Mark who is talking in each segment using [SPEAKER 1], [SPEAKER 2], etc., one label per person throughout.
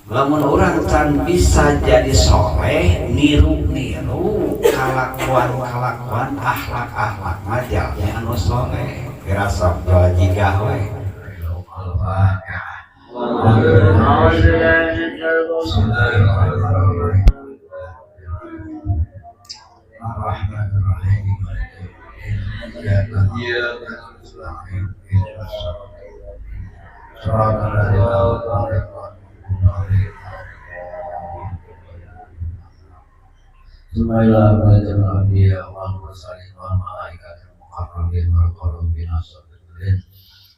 [SPEAKER 1] lamun orang can bisa jadi soleh niru-niru kalakuan akhlak majalnya anu soleh kira sabda jigah we.
[SPEAKER 2] Bismillahirrahmanirrahim. Wa mursalin wal malaikatil muqarrabin wal qarrabin as-sabirin.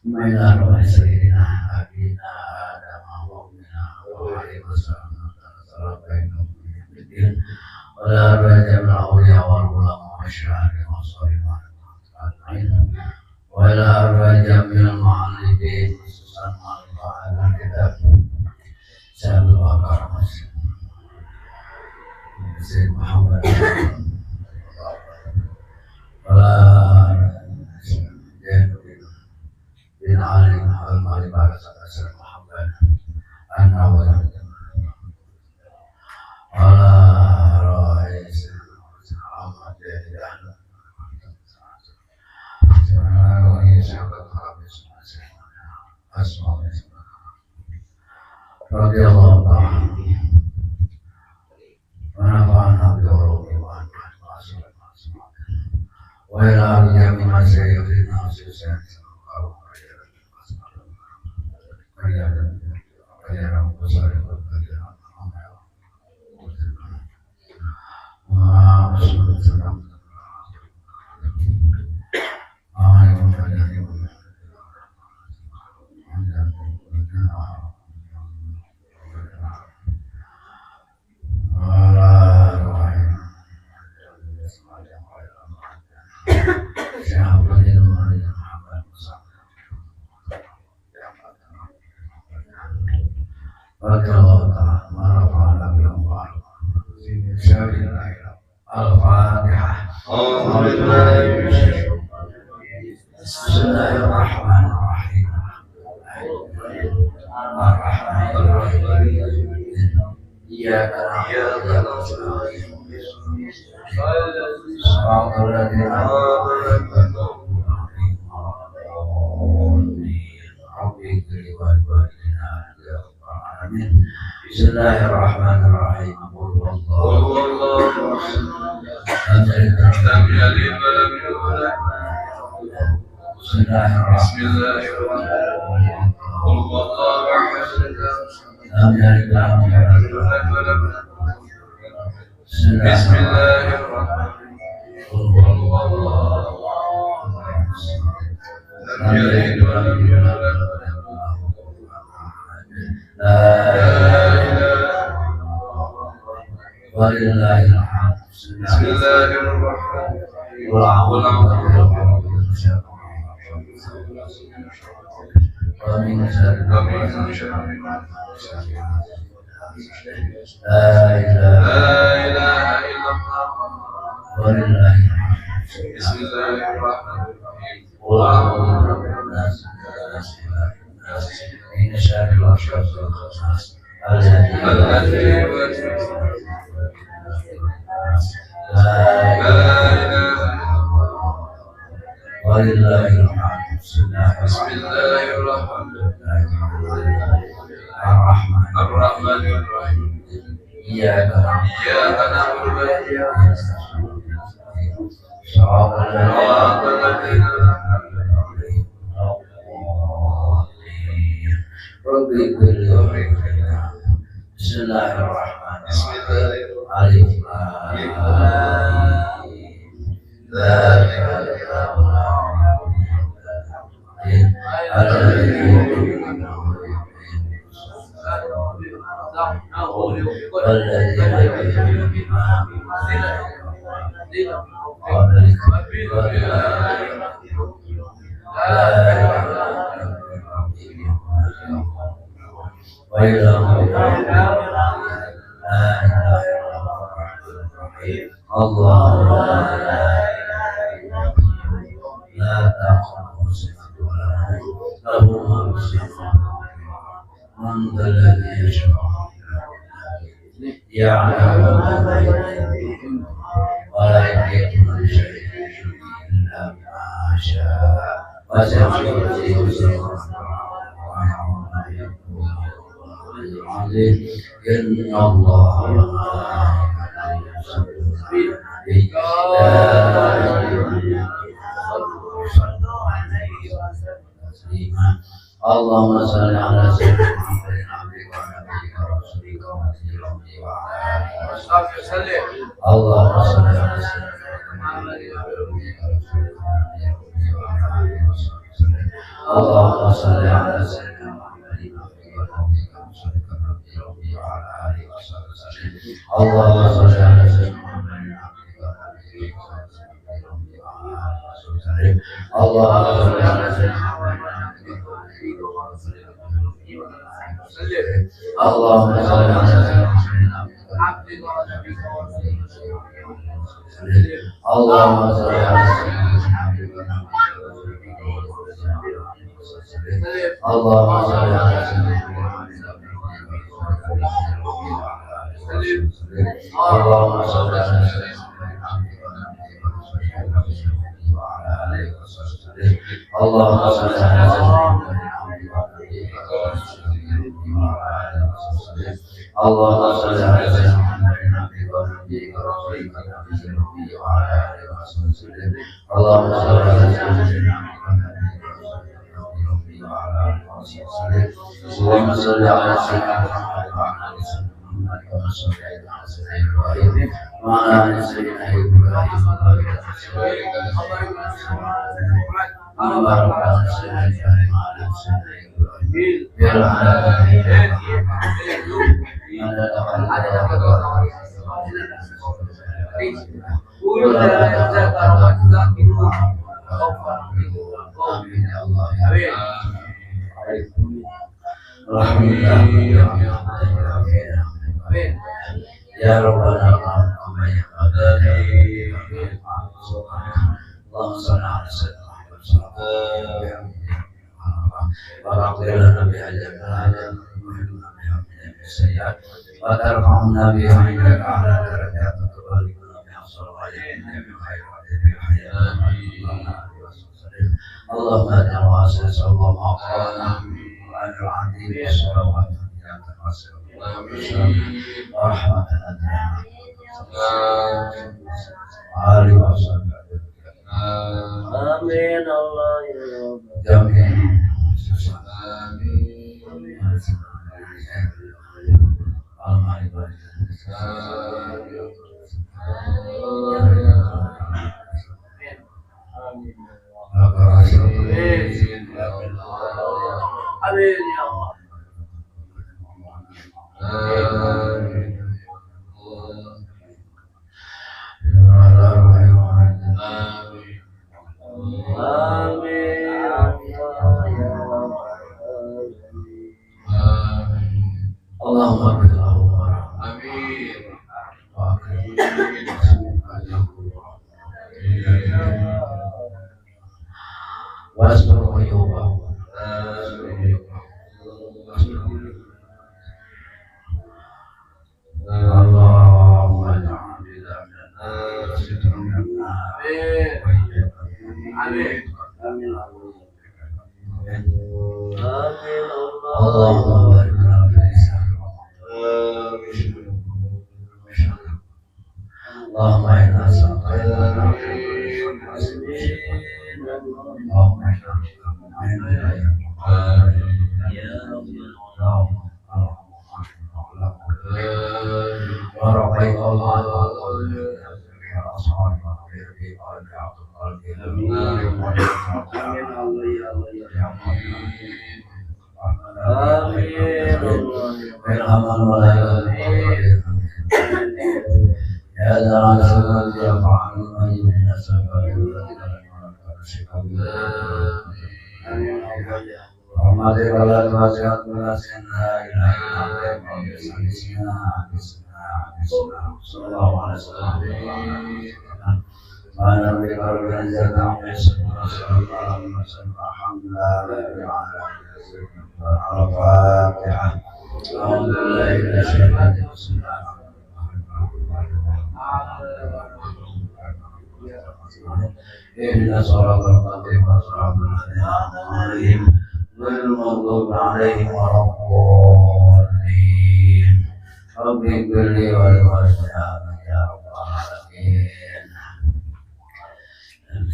[SPEAKER 2] Bismillahirrahmanirrahim. Abina Adam wa ummina wa alaihi wasallam. Wa la rajam al-awliya wal ulama wa syahri wa salihin. Wa la rajam min al-mu'allifin khususan al-fa'al kitab. Sayyidul Baqarah. Sayyid Muhammad bin Ali al-Mali Sayyid Muhammad an-Nawawi Rais Ahmad radhiyallahu ta'ala ونفعنا بعلومه وانفعنا وإلى أرجع من سيدنا وسيدنا Bismillahirrahmanirrahim. يعلم ما بين أيديهم ولا يحيطون بشيء إلا ما شاء وسع كرسيه السماوات العظيم إن الله وملائكته يصلون على النبي يا أيها الذين آمنوا صلوا عليه وسلموا تسليما اللهم صل على سيدنا محمد عبدك ونبيك ورسولك ونبيك وعلى آله وصحبه وسلم اللهم صل على سيدنا محمد عبدك ورسولك ونبيك وعلى آله وصحبه وسلم اللهم صل على سيدنا محمد عبدك ونبيك ورسولك ونبيك وعلى آله وصحبه وسلم اللهم صل على سيدنا محمد عبدك ونبيك ورسولك وعلى آله وصحبه وسلم اللهم صل على سيدنا محمد اللهم صل على سيدنا عبدك ونبيك اللهم صل على سيدنا اللهم صل على سيدنا اللهم صل على سيدنا اللهم صل على اللهم صل على سيدنا محمد عبدك ونبيك ورسولك وعلى آله وصحبه وسلم اللهم صل على سيدنا اللهم صل على سيدنا محمد كما صليت على سيدنا إبراهيم وعلى آل سيدنا إبراهيم وبارك على سيدنا إبراهيم وعلى آل سيدنا Ya Rabbana Allahumma ya Madani Allahumma salli ala sayyidina Muhammad sallallahu alaihi wasallam wa tarhamna biha indaka ala darajat tuqallibuna biha salawatuna min khairin Allahumma tawassul sallallahu alaihi wa sallam Amin Allah ya Rabbi. Amin ya Allah. Allahumma amin. Wasbir uyubahu. Allahumma ja'alna amin. Amin. Allahumma barik lana fi Allahumma inna nas'aluka Al-Fatihah. اهدنا الصراط المستقيم صراط الذين أنعمت عليهم غير المغضوب عليهم ولا الضالين رب اغفر لي ولوالدي آمين يا رب العالمين.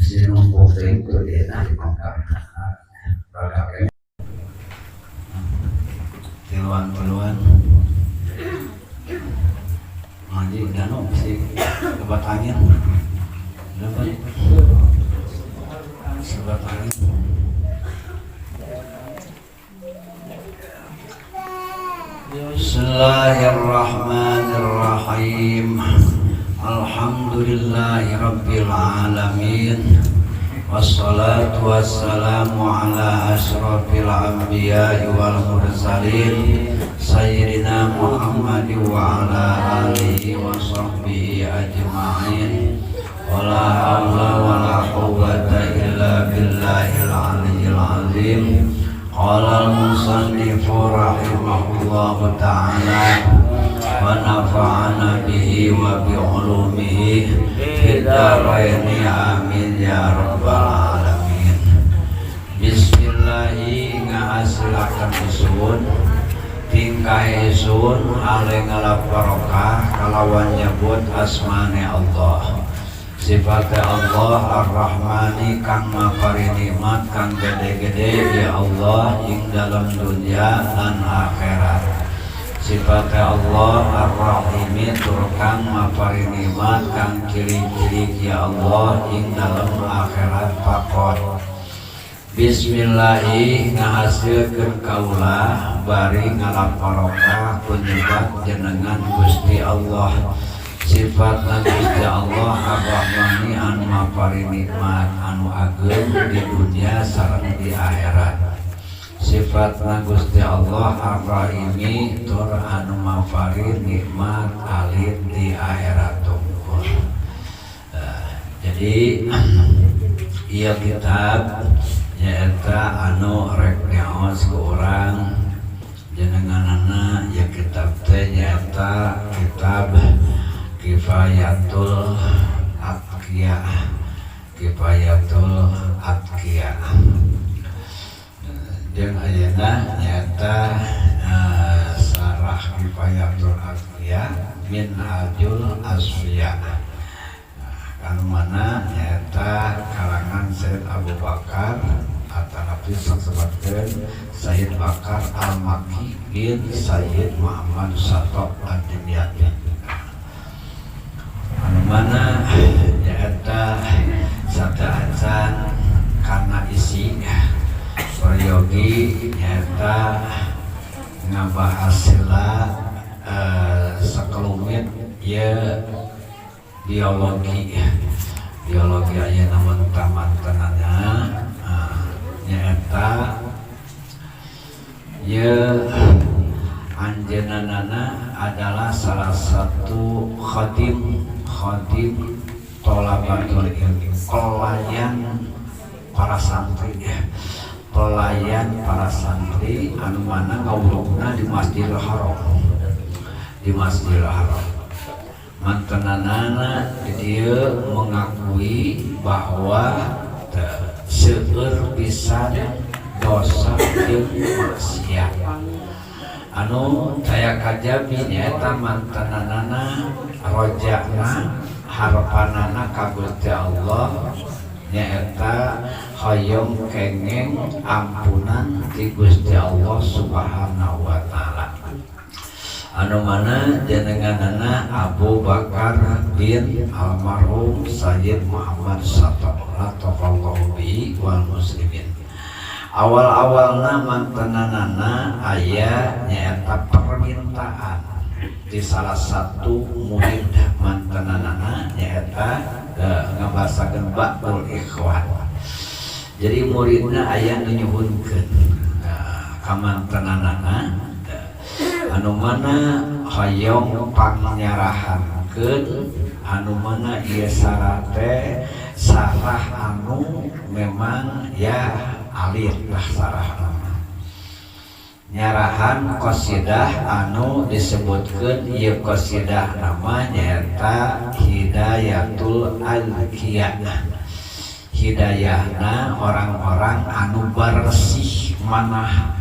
[SPEAKER 2] Sinung posting itu dia nanti mengkarenakan
[SPEAKER 1] Keluhan ngaji danu si lebat angin dapat sebat angin Bismillahirrahmanirrahim. Alhamdulillahi rabbil alamin. Wassalatu wassalamu ala asyrafil anbiya'i wal mursalin sayyidina Muhammad wa ala alihi wa sahbihi ajma'in. Wala hawla wala quwwata illa billahil aliyyil azim. Qala al-musannifu rahimahullahu ta'ala wa nafa'ana bihi wa bi ulumihi fid dharaini amin ya rabbal alamin. Bismillahi ngahasilakan isun tingkah isun ale ngalap barokah kalawan nyebut asmane Allah. Sifatnya Allah Ar-Rahmani kang mapari nikmat kang gede-gede ya Allah ing dalam dunia dan akhirat. Sifatnya Allah Ar-Rahimi tur kang mapari nikmat kang ciri-ciri ya Allah ing dalam akhirat pakot. Bismillahi ngahasilkeun kaula bari ngalap barokah penyebab jenengan Gusti Allah. Sifatna Gusti Allah Ar-Rahmani anu mapari nikmat anu ageng di dunia sareng di akhirat. Sifatna Gusti Allah Ar-Rahimi tur anu mapari nikmat alit di akhirat tungkul. Jadi ieu kitab nyaeta anu rek nyaos ku urang jenenganana ya kitab teh nyaeta kitab Kifayatul Atqiyah. Kifayatul Atqiyah jeung ayeuna nyata sarah Kifayatul Atqiyah Minhajul Asfiya kanu mana nyata kalangan Sayyid Abu Bakar atanapi saksebutkeun Sayyid Bakar Al-Makki bin Sayyid Muhammad Satok Ad-Dimyati mana nyata sadaacan karena isi peryogi nyata ngabahas sila sekelumit ya biologi aya namun taman tenanya nyata ya anjeunana adalah salah satu khadim tholabatul ilmi, pelayan para santri anu mana ngawulungna di Masjidil Haram. Mantenanana dia mengakui bahwa seueur pisan dosa jeung maksiat anu daya kajabi nyaeta mantenanana rojana harapanana ka Gusti Allah nyaeta hoyong kengeng ampunan ti Gusti Allah Subhanahu wa taala. Anu mana jenenganana Abu Bakar bin almarhum Sayyid Muhammad sallallahu bihi wal muslimin. Awal-awalna mantenanana aya nyaeta permintaan di salah satu murid mantenanana nyaeta ngabasakeun ba'dul ikhwan. Jadi muridna aya nu nyuhunkeun ka mantenanana anu mana hayong panyarahankeun anu mana ieu syarat teh sarah anu memang ya alit lah sarah nama. nyarahan qasidah anu disebutkeun ieu qasidah nama nyaeta Hidayatul Alqiyah. Hidayahna orang-orang anu bersih manah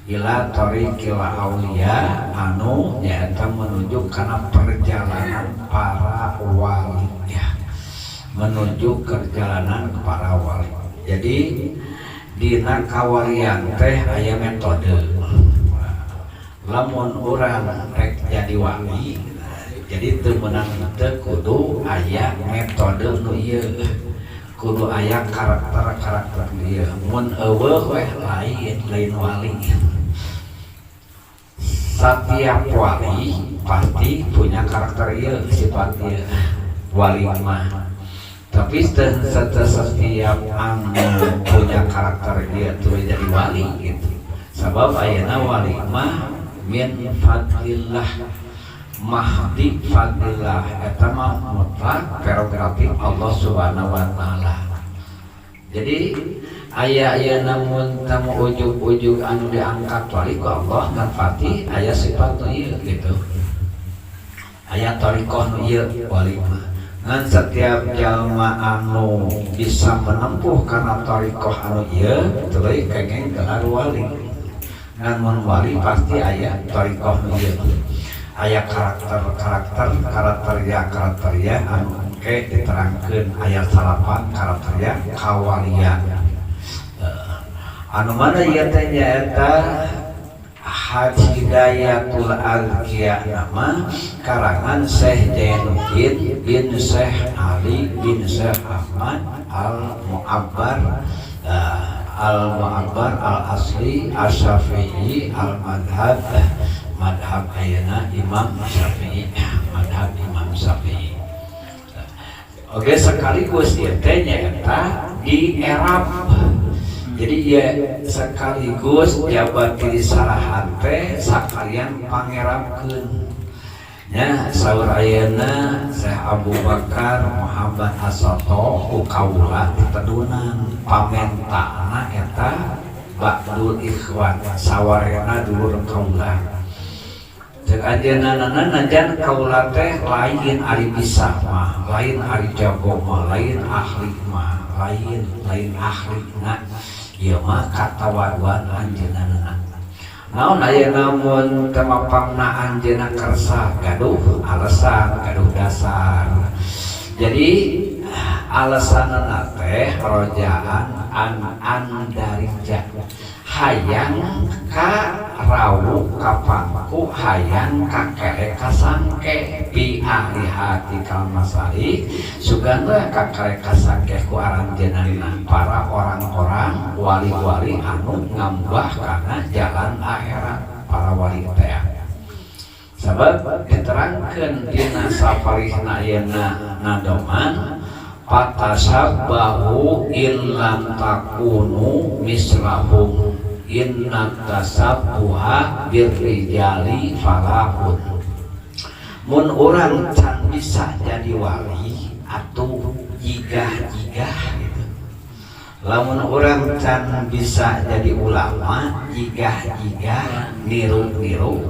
[SPEAKER 1] ila tariqil auliya anu nyaeta menuju kana perjalanan para wali ya. Menuju perjalanan para wali. Jadi dina kawalian teh aya metode. Lamun urang rek jadi wali, jadi teu meunang teu kudu aya metode nu ieu. Kudu aya karakter ieu. Mun eueuh we lain wali. Setiap wali pasti punya karakter ieu, sifat ieu. Wali mah tapi setiap anu punya karakter dia tuh jadi wali gitu. Sebab ayeuna wali mah min fadlillah, mahdi fadlillah eta mah mutlak prerogatif Allah Subhanahu wa taala. Jadi aya namun tamu ujug-ujug anu diangkat wali ku Allah kan pati aya sifat nu ieu gitu. Aya thariqah nu ieu wali mah. Dan setiap jalma anu bisa menempuh karena thariqah anu ieu tuluy kenging gelar wali. Dan mun wali pasti aya thariqah nu ieu. Aya karakter anu ke diterangkeun aya 8 karakter kawalian. Anu mana ieu teh nyaeta Hidayatul Alqiyah nama karangan Syekh Jainuddin bin Syekh Ali bin Syekh Ahmad Al-Mu'abbar Al-Asli Asy-Syafi'i Al-Madhab Madhab ayeuna Imam Syafi'i, Madhab Imam Syafi'i. Oke, sekaligus ieu teh nyaeta di Arab. Jadi ya sekaligus jabat diri sarahan teh sakalian pangerapkeun. Ya saur ayeuna Syekh Abu Bakar Muhammad Hasato ku kaula ditedunan pamentana eta ba'dul ikhwan sawarena dulur kaula. Cek ajeunna najan kaula teh lain ari bisa mah, lain ari jago mah, lain ahli mah, lain ahlina. Ieu mah katawaduan anjeunna. Naon ayeuna mun teu mapangna anjeunna kersa gaduh alasan, gaduh dasar. Jadi alasanna teh rojaan an darija. Hayang ka rawu ka pangku, hayang ka kere ka sangke bi ahli hati kal masari suganda ka kere ka sangke ku aranjeunna para orang-orang wali-wali anu ngambah kana jalan akhirat para wali teh. Sabab diterangkeun dina saparihna ayeuna nadoman patasabbahu illam takunu mislahum inna tasabbuha birrijali falahun. Mun urang can bisa jadi wali atuh jigah-jigah gitu. Lamun urang can bisa jadi ulama jigah-jigah niru-niru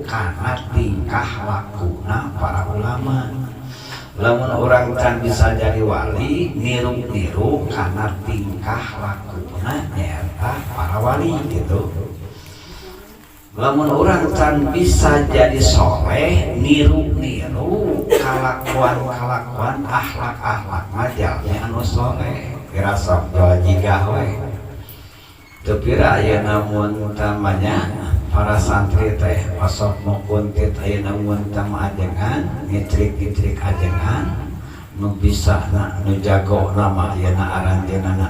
[SPEAKER 1] karena tingkah lakuna para ulama. Lamun orang can bisa jadi wali niru-niru karena tingkah lakuna nyata para wali gitu. Lamun orang can bisa jadi soleh niru-niru kalakuan akhlak majalnya anu soleh kira sok jawa jigah we. Teu pira aya namun tamanya para santri teh pasok mukuntit ayeuna mun tam ajengan ngitrik-ngitrik ajengan nu bisa nu jago nama ayeuna aranjeunana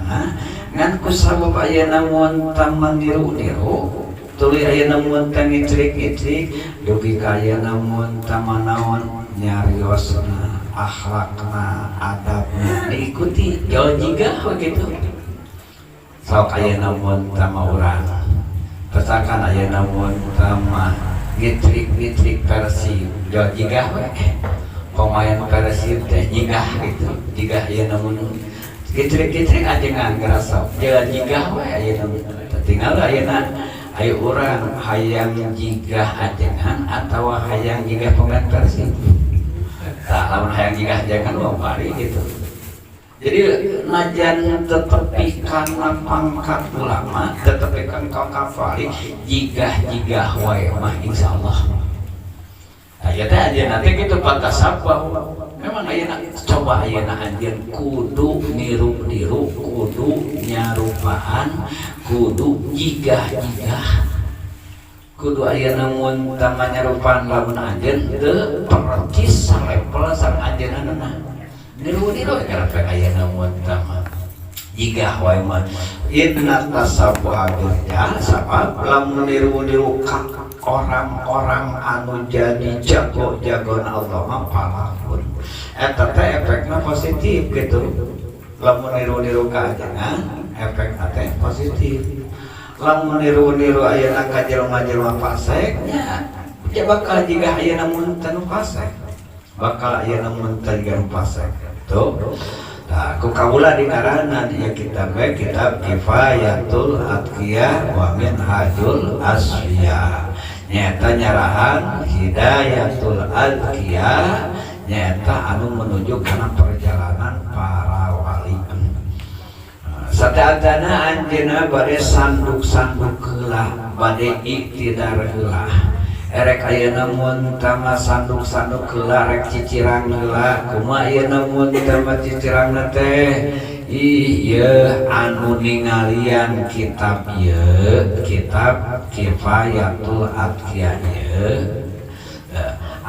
[SPEAKER 1] ngan ku sabab ayeuna mun tam mandiru-niru tuluy ayeuna mun tam ngitrik-ngitrik dugi ka ayeuna mun tam naon nyariosna akhlakna adabna diikuti jauh jiga begitu sok ayeuna mun tam urang pesakan ayeuna mun tama ngitrik Persib jauh jigah we pemain Persib teh jigah gitu jigah ayeuna mun ngitrik ajengan ngerasa jauh jigah we ayeuna tinggal ayeuna Ayo orang hayang jigah ajengan atau hayang jigah pengantar sih. Tak lawan hayang jigah ajengan mau pari gitu. Jadi najan tetepi karena pangkat ulama, tetepi kan kau kafari jigah wae mah insyaallah. Aya teh aja nanti gitu patah sapa. Memang ayeuna coba ayeuna anjeun kudu niru-niru, kudu nyarupaan, kudu jigah-jigah. Kudu ayeuna mun tama nyarupaan lamun anjeun teu percis salepel sang anjeunna. Niru-niru kana pe ayeuna mun tama jigah wae mah. Inna tasabbuha ya sabab lamun niru-niru orang-orang anu jadi jago-jagoan Allah mah palakun. Eta teh efekna positif gitu. Lamun niru-niru ka ajengan, efekna teh positif. Lamun niru-niru ayeuna ka jelema-jelema fasik nya, ya bakal jigah ayeuna mun teu fasik. Bakal ayeuna mun teu fasik. Tuh. Nah, ku kaula di karanan ya kitab Kifayatul Atqiya wa Minhajul Asfiya. Nyata nyarahan Hidayatul Atqiya nyata anu menuju kana perjalanan para wali. Sadaatana anjeunna bade sanduk-sanduk heula, bade iktidar heula. Erek ayeuna mun tama sanduk-sanduk heula rek cicirang heula, kumaha ayeuna mun tama cicirangna teh ieu anu ningalian kitab ieu, kitab Kifayatul Atqiya ieu.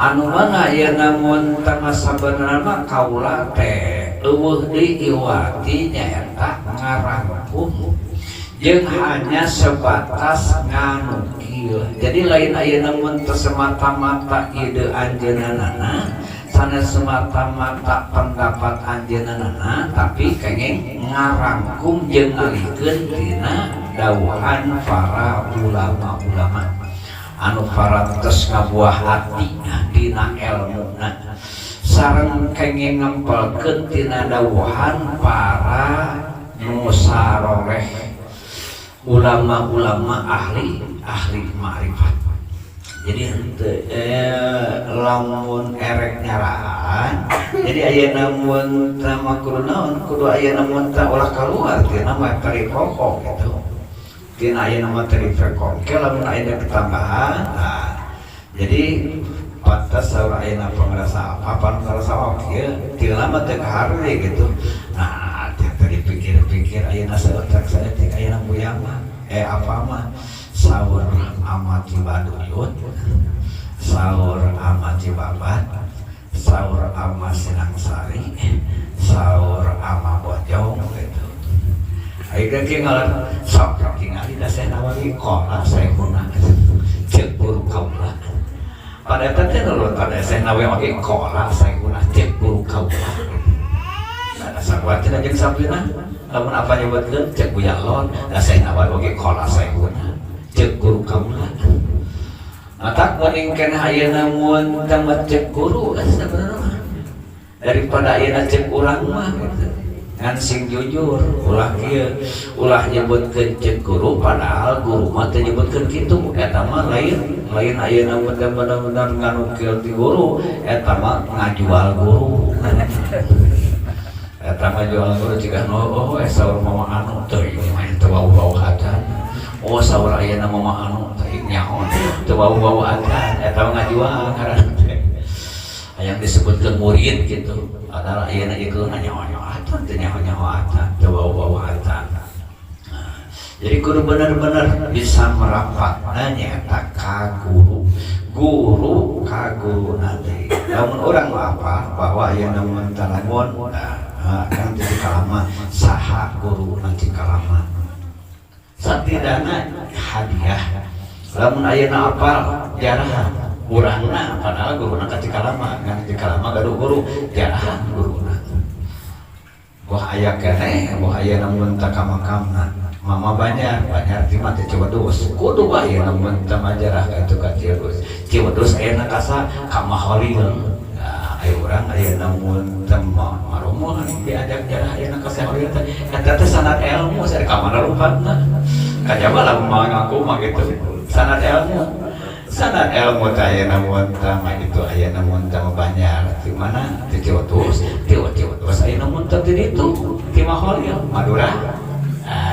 [SPEAKER 1] Anu mana ayeuna mun tama sabenerna kaula teh eueuh diiwati nyaeta ngarangkum jeung hanya sebatas nganukil. Jadi lain ayeuna mun teu semata-mata ide anjeunna sanes semata-mata pendapat anjeunna, tapi kenging ngarangkum jeung ngalikeun tina dawuhan para ulama-ulama anu parantos ngabuah hati dina elmuna sareng kenging ngempelkeun tina dawuhan para musaroreh ulama-ulama ahli ma'rifat. Jadi lamun erek nyaraan, jadi ayeuna mun tama kudu naon, kudu ayeuna mun ta ulah kaluar tina materi pokok gitu. Tina ayeuna materi pokok, lamun ayeuna ketambahan. Nah, jadi pantas saur ayeuna pengrasa apa ngarasa oke, tina mah teu kahari gitu. Nah, tadi pikir-pikir ayeuna saeutak saeutik ayeuna buyang mah apa mah saur amati baduyut, saur amati babat, saur ama sinangsari, saur ama bojong gitu. Ayeuna ge ngaran sok kingali da saya nawawi qala saya kuna ceuk buru kaula. Pada teh nulun pada saya nawawi qala saya kuna ceuk buru kaula. Nah, sakuatin aja sampina lamun apa nyebutkeun ceuk buyalon, da saya nawawi qala saya kuna ceuk guru kaula. Atak meningkan ayeuna mun teu cek guru sebenarnya daripada ayeuna cek urang mah gitu. Ngan sing jujur ulah kieu ulah nyebutkeun cek guru padahal guru mah teu nyebutkeun kitu eta mah lain ayeuna mun bener-bener nganukil ti guru eta mah ngajual guru. Eta mah jual guru ciga oh saur mama anu teu ieu mah teu bau-bau hatan. Oh saur ayeuna mama anu teh nyaon teu bau-bau adzan eta ngajual karana yang disebutkeun murid gitu adalah ayeuna ieu nyaho-nyaho adzan teu nyaho-nyaho adzan teu bau-bau adzan. Jadi kudu bener-bener bisa merapat nyaeta ka guru ka guru nanti. Lamun urang apa bahwa ayeuna mun talamun kan jadi kalama saha guru nanti kalama satidana hadiah. Lamun ayeuna apal jarahan urangna padahal guruna ketika lama ngan ketika lama gaduh guru jarahan guruna. Wah aya keneh wah ayeuna mun teu ka makamna mama banyak ti mah teh Ciwedus kudu ayeuna mun teu majarah ka itu ka Ciwedus ayeuna kasa ka Maholil. Ayo urang ayeuna mun teu marumuh diajak jarah ayeuna ka Maholil teh eta teh sanad ilmu sare ka mana rupatna kajaba lah mau ngaku mah gitu sanad ilmu teh namun tama itu aya namun tama banyak di mana di Ciotus aya namun teh di itu di Mahol ya Madura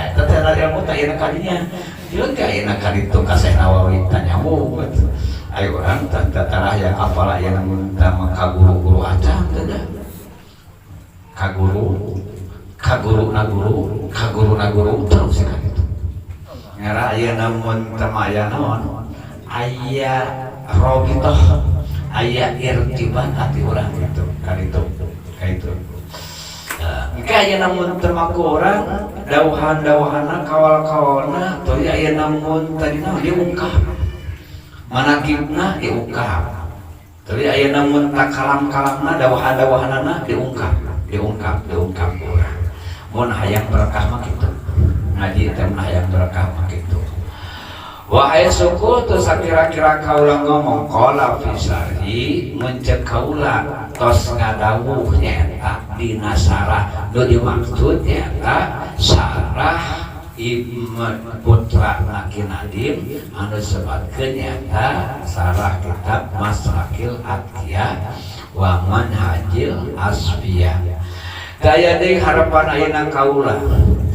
[SPEAKER 1] eta teh ilmu teh aya kadinya jeung ka aya kaditu ka Syekh Nawawi tanyamu ayo urang teh tarah yang apal aya namun tama ka guru-guru acang teh ka guru na guru terus ka kitu ngara aya namun tama aya naon aya robitoh aya irtibat ati urang gitu kan itu aya namun temaku orang dauhan-dauhana kawal-kawalna tuh aya namun tadi naon diungkap manakibna diungkap tuh aya namun kalam-kalamna dauhan-dauhanana diungkap urang mun hayang berkah mah kitu ngaji teh mun hayang berkah mah kitu. Wahai suku tu sakira-kira kaula ngomong qala fisari mencek kaula tos ngadawuh nyaeta dina sarah nu dimaksud nyaeta sarah ibnu putra Naki Nadim anu sebatkeun nyaeta sarah kitab Masrakil Atqiyah wa Manhajil Asfiyah. Daya deui harapan ayeuna kaula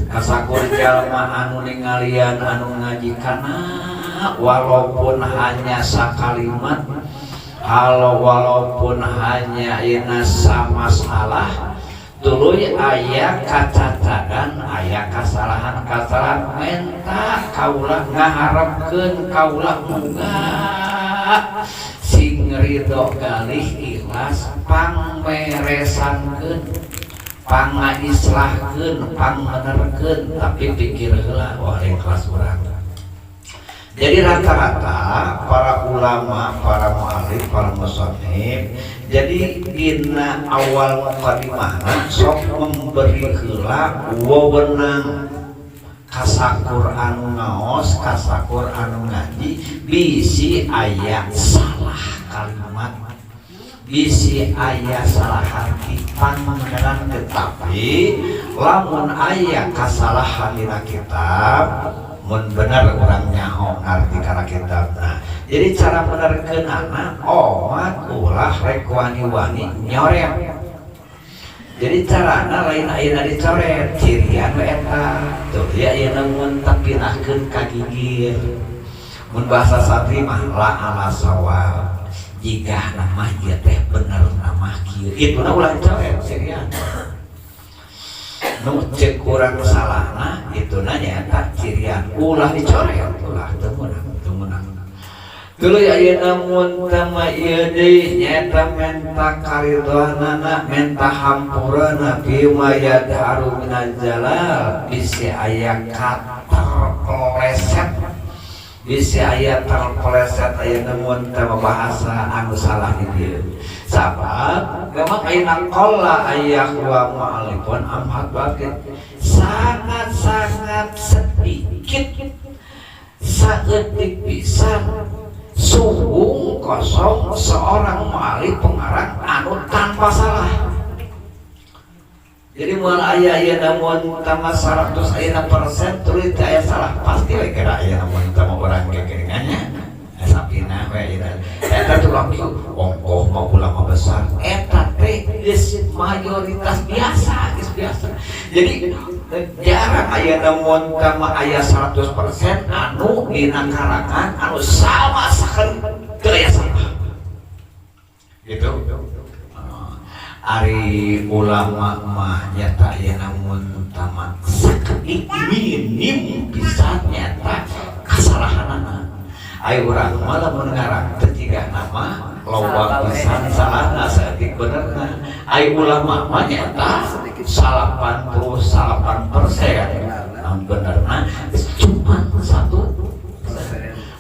[SPEAKER 1] kasakur jalma anu ningalian anu ngaji kana walaupun hanya sakalimat walaupun hanya ina samasalah tuluy aya kacacatan aya kasalahan menta kaula ngaharepkeun kaula muga sing ridho galih ikhlas pangmeresankeun pangislahkeun pangbenerkeun tapi pikir heula wah ikhlas urang. Jadi rata-rata para ulama, para mu'alif, para musannif jadi dina awal muqaddimahna sok memberi heula wewenang kasakur anu ngaos, kasakur anu ngaji bisi aya salah kalimat bisi aya salah arti pangandaran tetapi lamun aya kasalahan dina kitab mun bener urang nyaho ngarti kana kitabna. Jadi cara benerkeunana omat ulah rek wani-wani nyoret. Jadi carana lain ayeuna dicoret cirian we eta tuh ya ayeuna mun tapinahkeun ka gigir mun bahasa satri mah la ala sawab jika nama ieu teh bener nama kieu ituna ulah coret cirian nu cek kurang salahna ituna nyaeta cirian ulah dicoret ulah teu meunang tuluy ayeuna mun tama ieu deui nyaeta menta karidhoanana menta hampurana bima yadharu minal jalal bisi aya terpeleset bisi aya terpeleset ayeuna mun tama bahasa anu salah di dieu sabab memang ayeuna qalla ayyahwa ma'alifun amhat baget sangat-sangat sedikit saeutik pisan suhung kosong seorang mu'alif pengarang anu tanpa salah. Jadi moal aya mun tama 100 % tulis aya salah pasti we kira aya mun tama urang kekeringannya sapina we eta tuh langsung ongkoh mah ulama besar eta teh geus mayoritas biasa. Jadi jarang aya mun tama aya 100% anu dina karangan anu sama sakeun teu aya salah gitu. Ari ulama mah nyata aya namun tama sakedik minim bisa nyata kasalahanana. Ai urang mah lamun ngarang teu jiga nama loba pisan salahna saeutik benerna. Ai ulama mah nyata 88% namun benerna cuma 1%.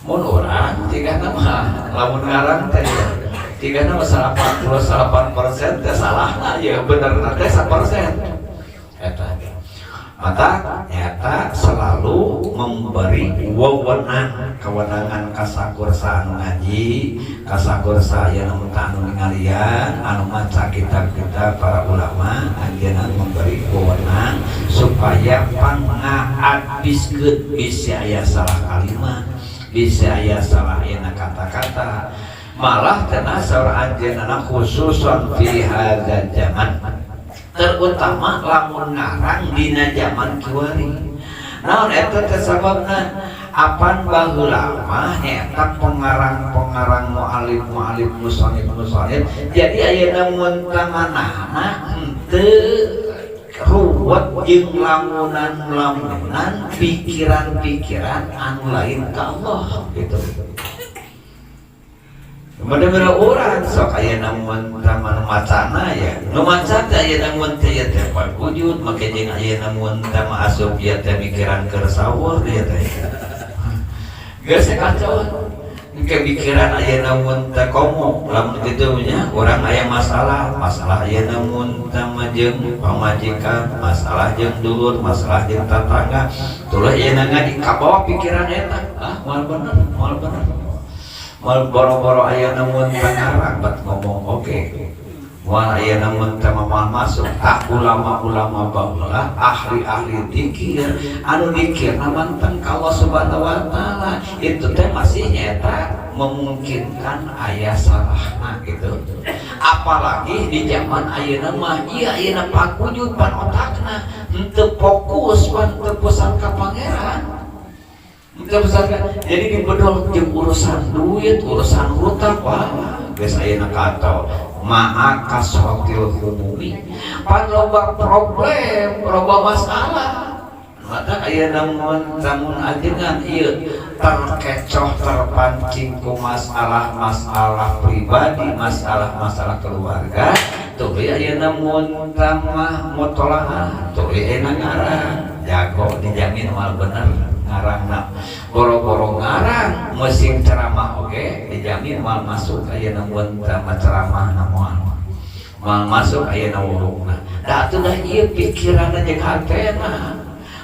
[SPEAKER 1] Mun urang jiga nama lamun ngarang teh tiga nama 88% teh salah, ya bener teh 1%. Eta mata nyata selalu memberi kewenangan kasakursa anu ngaji, kasakursa aya nu anu ningalian, anu maca kitab-kitab para ulama, anjeunna memberi wewenang supaya pangahabiskeun bisa aya salah kalimat, bisa aya salah aya kata-kata. Malah cenah saur anjeunna khususon fi hadzal zaman, terutama lamun ngarang dina zaman kiwari. Naon eta teh sababna? Apan baheula mah eta pengarang-pengarang mualif musannif. Jadi ayeuna mun tanganana henteu ruwet jeung lamunan pikiran-pikiran anu lain ka Allah gitu. Bener-bener orang sok aya namun taman macana ya, nu maca teh aya namun teh ya teh wujud, make jeung aya namun teh asup ya teh mikiran keur sawur ya teh. Geus kacau. Kepikiran aya namun teh komo, lamun kitu nya urang aya masalah aya namun teh jeung pamajikan, masalah jeung dulur, masalah jeung tetangga. Tuluy aya ngaji kabawa pikiran eta. Moal bener. Mal boro-boro aya namun pangarang bat ngomong oke. Moal aya namun teh mah masuk ulama-ulama baheula, ahli-ahli dzikir, anu dzikir manten ka Allah Subhanahu wa taala. Itu teh masih nyata memungkinkan aya salahna gitu. Apalagi di zaman ayeuna mah ieu ayeuna pakujud pan otakna, henteu fokus pan teu pusat ka pangeran. Jadi dibedol jeung urusan duit, urusan hutang, wah geus ayeuna kacau. Ma'a kaswatil humumi, pan loba problem, loba masalah. Mata ayeuna mun ajengan ieu terkecoh terpancing ku masalah pribadi, masalah keluarga, tuh ayeuna mun tamah mutolaah, tuh ayeuna ngarang, jago dijamin moal bener. Ngarangna boro-boro ngarang musim ceramah oge dijamin mal masuk ayeuna mun ceramah moal masuk ayeuna wurungna. Da atuh dah ieu pikiranna jeung hatena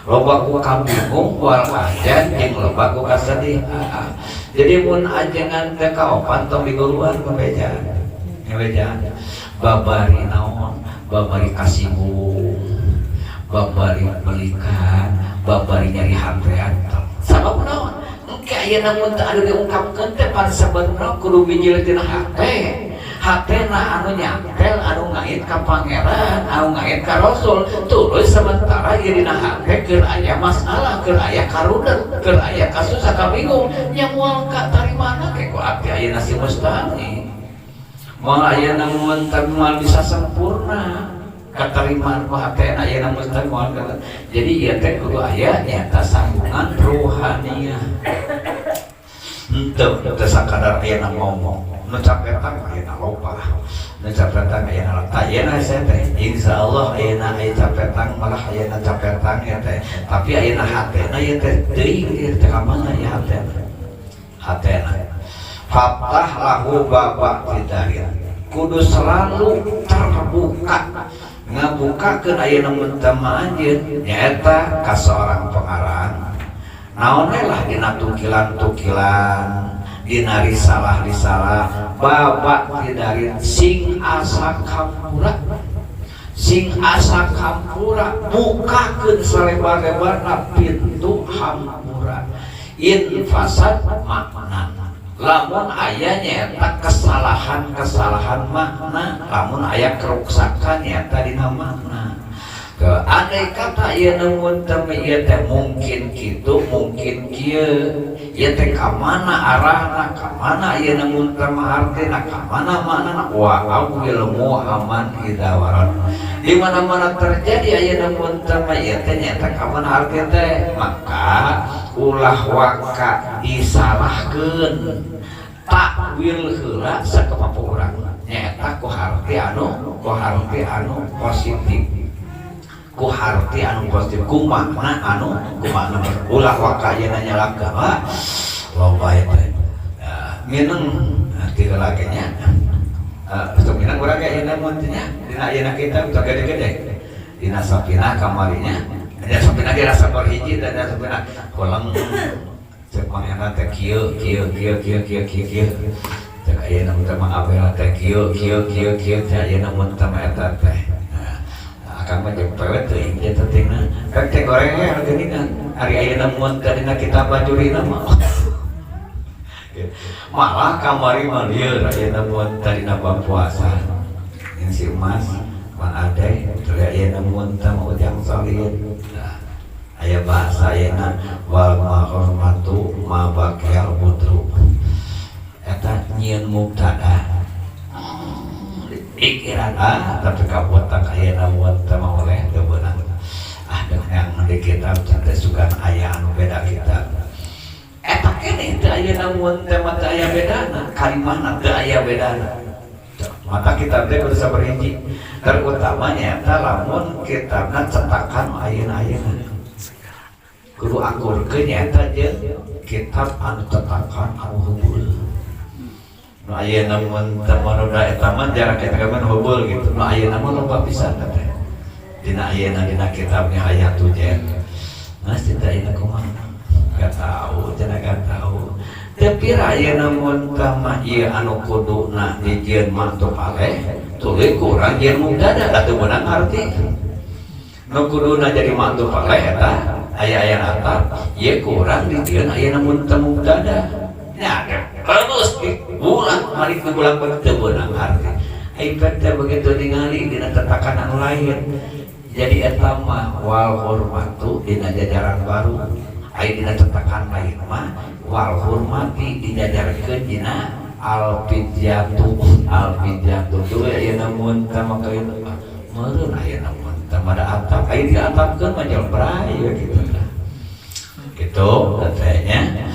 [SPEAKER 1] loba ku kabingung wal ajan jeung loba ku kasedih. Jadi mun ajengan teh kaopan tong diguluan ke beja babari naon, babari kasibung, babari belikan, babari nyari hampean. Sabab naon? Engke ayeuna mun teu anu diungkapkeun teh pan sabenerna kudu bijileukeun hatena anu nyampel, anu ngait ka pangeran, anu ngait ka rasul. Tuluy sementara ieu dina hate keur aya masalah, keur aya karudet, keur aya kasus kabingung, nya moal katarimana ke ku abdi ayeuna si mustahil. Moal ayeuna mun teu moal bisa sempurna. Katerimaan ku hatena ayeuna mustahil moal. Jadi ieu teh kudu aya nyata sambungan ruhaniyah. Henteu sakadar ayeuna ngomong, nu capetan ayeuna loba, nu capetan ayeuna loba. Ayeuna saya teh insyaallah ayeuna aya capetan, malah ayeuna capetan ya teh. Tapi ayeuna hatena ieu teh teuing teh ka mana ya hatena. Fattah lahu baba hidayah. Kudu selalu terbuka. Ngabukakeun ayeuna mun teu anjeun nyaeta ka seorang pengarang. Naon lah dina tukilan-tukilan, dina risalah-risalah, babak tidarin sing asa kampura, bukakeun salebar-lebarna pintu hampura. In fasad makna. Lamun aya nyaeta kesalahan makna, lamun aya keruksakan nyaeta dina makna. Andai kata ieu mun teu ieu teh mungkin kitu, mungkin kieu, ieu teh ka mana arahna, ka mana ieu mun teu artina, ka mana maknana, wa awil muhammad hidawarat. Di mana-mana terjadi ayeuna mun teu ieu teh nyaeta ka mana arti teh, maka ulah waka disalahkeun. Takwil heula sakemampu urang nyaeta ku harti anu positif, ku harti anu positif, ku makna ulah waka ayeuna nyalaka loba teh mineng ti lagi nya sok mineng urang ge ayeuna mun nya dina ayeuna kita untuk gede-gede dina sapina kamarinya Ya sampai nanti rasa berhiji dan sampai pulang cek pangeran teh kieu cek ayeuna mun teh mah apel teh kieu cek ayeuna mun teh mah eta teh akang mah jeung pewet teuing ieu teh tingna rek teh gorengnya geuningan ari ayeuna mun teh dina kitab bajurina mah malah kamari mah lieur ayeuna mun teh dina bab puasa yang si emas man ade teu ayeuna mun teh mah ujang salin aya bahasa ayeuna wal mahormatu ma baqial budru eta nyieun mubtada pikiran tapi kabotak ayeuna mun teh mah oleh teu beunang yang di kitab teh sugan aya anu beda kitab eta keneh teu ayeuna mun teh mah teu aya bedana kalimahna teu aya bedana mata kitab teh kudu saberinci terutamanya eta lamun kitabna cetakan ayeuna kudu akurkeun eta jeung kitab anu cetakan anu heubeul. Nu ayeuna mun teu maroda eta mah jarak eta mah heubeul gitu. Nu ayeuna mah loba pisan teh. Dina ayeuna dina kitabnya Hayatul Jen. Mas teu ayeuna kumaha? Gak tahu, cenah gak tahu. Tapi ayeuna mun tah mah ieu anu kuduna dijieun mantep aleh, tuluy kurang jieun mubtada atuh beunang arti. Nu kuduna jadi mantep aleh eta aya atap, ieu kurang dijieun ayeuna mun teu mubtada. Nya terus diulang mari diulang teu beunang arti. Ibarat teh begitu ningali dina tatakan anu lain. Jadi eta mah wal hormatu dina jajaran baru. Aya dina tatakan lain mah wal hormati dijajarkeun dina al-fidyatu tuluy ayeuna mun teu mah kaeun meureun ayeuna mun teu mah da atap aya diatapkeun mah jal bray kitu. Gitu katanya.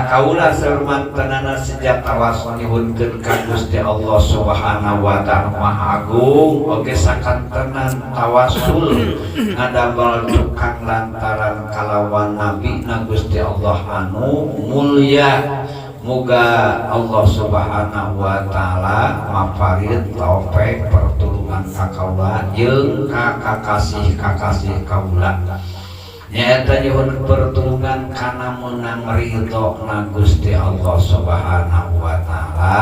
[SPEAKER 1] Kaula sarmantanana sejak tawasul nyuhunkeun ka Gusti Allah Subhanahu wa taala Maha Agung oge sakantenan tawasul ngadamel tukang lantaran kalawan nabi na Gusti Allah anu mulya muga Allah Subhanahu wa taala maparid taufik pertulungan ka kaula jeung ka kakasih kaula nyata nyuhun pertulungan kana menang ridho na Gusti Allah Subhanahu wa taala.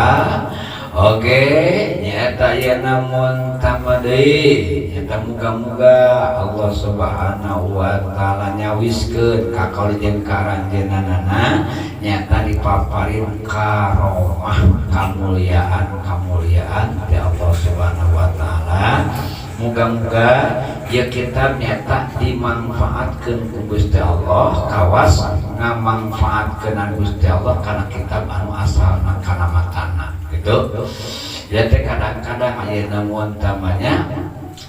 [SPEAKER 1] Oke, nyata ya namun tambah deui nyata muga-muga Allah Subhanahu wa taala nyawiskeun ka kaul jeung karanjeunana nyata dipaparin karomah kamuliaan ti Allah Subhanahu wa taala. Muga-muga ya kitab nyata dimanfaatkeun ku Gusti Allah kawas ngamanfaatkeun Gusti Allah kana kitab anu asalna kana matana gitu. Ya teh kadang-kadang ayeuna mun tamanya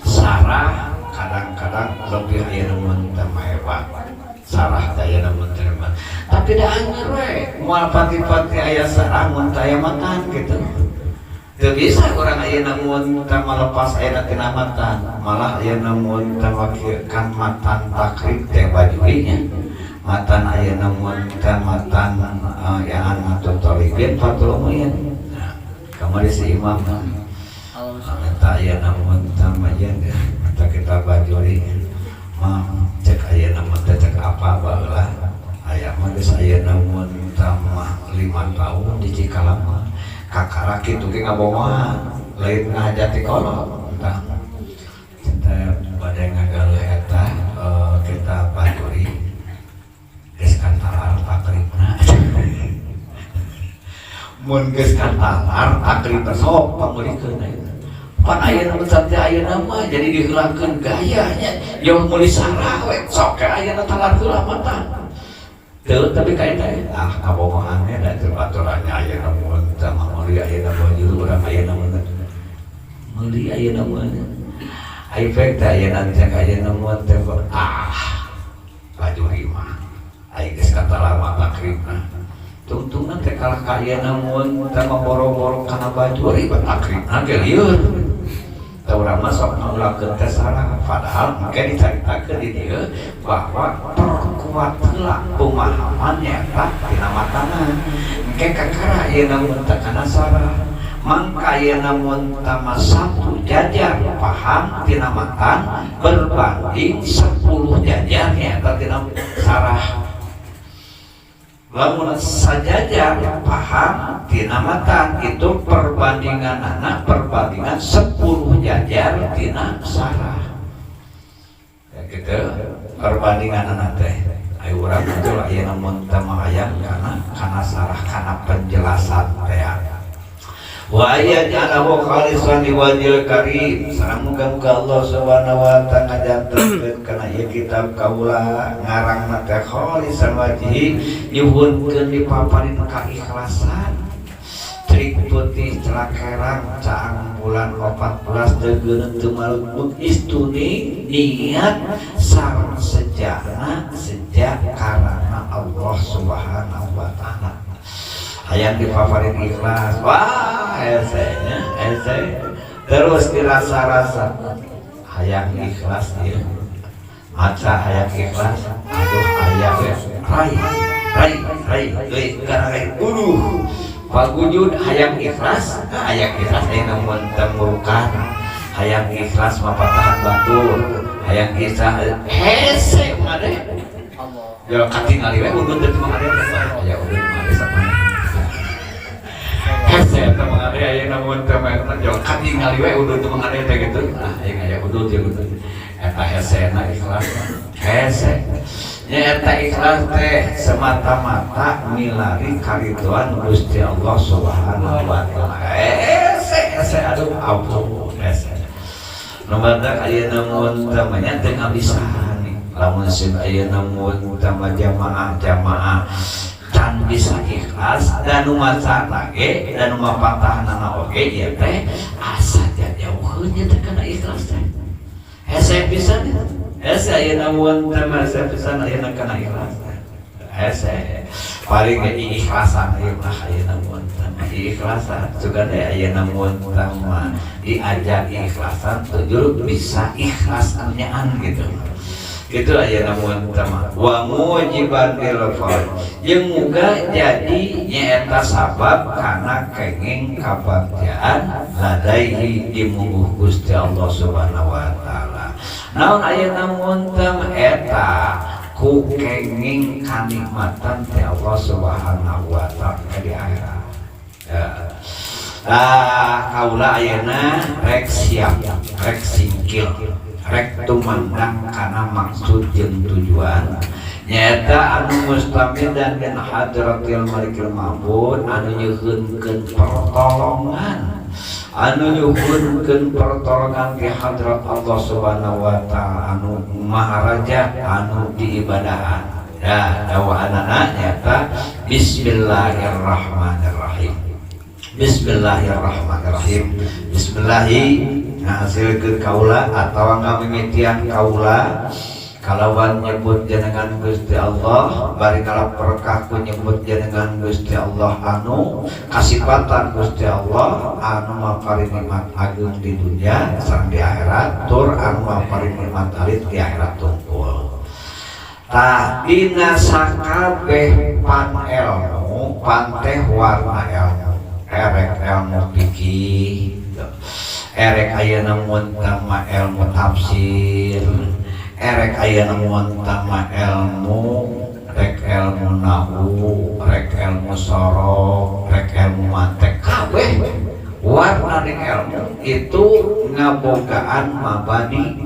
[SPEAKER 1] sarah kadang-kadang lebih ayeuna mun tama hebat sarah teh ayeuna mun terima tapi da anjir we moal pati-pati aya sarah mun taya matan gitu. Teu bisa urang ayeuna mun teh malepas ayeuna tina matan, malah ayeuna mun teh kan matan takrib teh bajurinya. Matan ayeuna mun teh matan yang anu tolibin fatul muin. Nah, kamari si imam eta ayeuna mun teh majen eta kita bajuri mah cek ayeuna mun teh cek apa baheula. Aya mah geus ayeuna mun teh 5 tahun di Cikalang kakara kitu ge ngabomohan lain ngajati kolot entah kita pada ngagaluh eta kita bajuri geus kantalar takribna mun geus kantalar takribna sok pamulikeun pan ayeuna mun sampai ayeuna mah jadi diheulakeun gayanya yang meuli sarah we sok ke ayeuna talar heula matan teu tapi kaita kabomohannya da aturannya ayeuna mun teh meuli ayeuna bajuru urang ayeuna mun meuli ayeuna mun efek teh ayeuna teh ayeuna mun teh bajuri mah aya geus katalar mah takribna tungtungna teh kalah ka ayeuna mun teh boro-boro kana bajuri takribna ge lieur teh urang mah sok ngulakeun teh sareng padahal mangke dicaritakeun di dieu bahwa kuat heula pemahaman nyata tina matana engke kakara ayeuna mun teh kana sarah mangka ayeuna mun tama satu jajar paham tina matan berbanding 10 jajar eta tina sarah. Lamun sajajar paham tina matan itu perbandingan anak perbandingan 10 jajar tina sarah. Ya gitu perbandingan anak teh. Ayo urang itu lah ayeuna mun tama hayang kana sarah kana penjelasan teh. Wa ayyajalahu khalisan liwajhil karim. Sareng muga-muga Allah Subhanahu wa taala ngajantenkeun kana ieu kitab kaula ngarangna teh khalisan wajhi nyuhunkeun dipaparin kaikhlasan. Trik putih celakerang caang bulan 14 deugeun teu maluk istuni niat sareng sejana sejak karana Allah Subhanahu wa taala. Hayang dipaparin ikhlas, wah esenya, terus dirasa-rasa, hayang ikhlas dia, maca hayang ikhlas, aduh hayang rai, pagujud hayang ikhlas ini namun temurukan, hayang ikhlas mapatahan batur, hayang ikhlas, hese made, ya katingali we udun teu mangade, ya udun mangade sama. Hese teu mangade aya namun teu mangade jo katingali we udun teu mangade teh gitu. Nah, aya udun teh gitu. Eta hesena ikhlas. Hese. Nya eta ikhlas teh semata-mata milari karidhoan Gusti Allah Subhanahu wa taala. Hese aduh ampun hese. Nomorna aya namun tamanya teu ngabisahan. Lamun sim aya namun tama jamaah can bisa ikhlas dan maca lagi dan mapatahanana oge ieu teh asa jauheun nya teh kana ikhlas teh. Hese pisan hese ayeuna mun teh hese pisan ayeuna kana ikhlas teh. Hese paling ikhlasan ayeuna mun teh ikhlasan juga teh ayeuna mun teh diajak ikhlasan tujuh bisa ikhlas anyaan gitu. Itu aja namun tema wa mujiban bil fard jeung muga jadi nyaeta sabab kana kenging kabagtian ladaihi di mungguh Gusti Allah Subhanahu wa taala. Naon aya namun tema eta ku kenging kanikmatan ti Allah Subhanahu wa taala di akhirat. Kaula ayeuna rek siap rek singkil rek tumandang kana maksud jeung tujuan nyaeta anu mustamidan min hadratil malikil ma'bud anu nyuhunkeun pertolongan di hadrat Allah Subhanahu wa taala anu maharaja anu diibadahan. Da dawaanana nyaeta bismillahirrahmanirrahim. Bismillahirrahmanirrahim. Bismillahi ngahasilkeun kaula atawa ngamimitian kaula kalawan nyebut jenengan Gusti Allah bari kalap berkah ku nyebut jenengan Gusti Allah anu kasipatan Gusti Allah anu maparing nikmat agung di dunia sareng di akhirat tur anu maparing nikmat alit di akhirat tungkul. Tah dina sakabeh pan ilmu pan teh warna ilmu erek ilmu fikih erek ayeuna mun tama ilmu tafsir erek ayeuna mun tama ilmu rek ilmu nahwu rek ilmu sorok rek ilmu mantek kabeh warna ning ilmu itu ngabogaan mabadi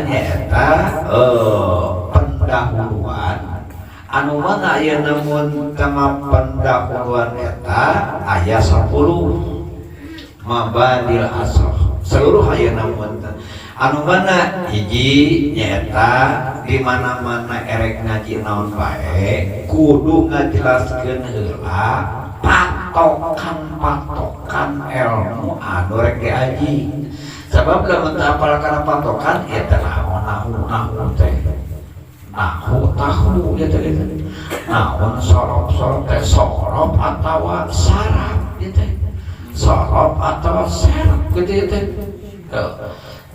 [SPEAKER 1] nyaeta pendahuluan anu mana aya namun kama pendahuluan eta aya 10 mabadil asr seluruh aya namun anu mana hiji nyaeta di mana-mana erek ngaji naon bae kudu ngajelaskeun heula patokan ilmu anu rek diaji sabab lamun teu apal kana patokan eta naon teh tahu ya teh naon sorop teh sorop atawa sarap gitu sorop atawa serap gitu teh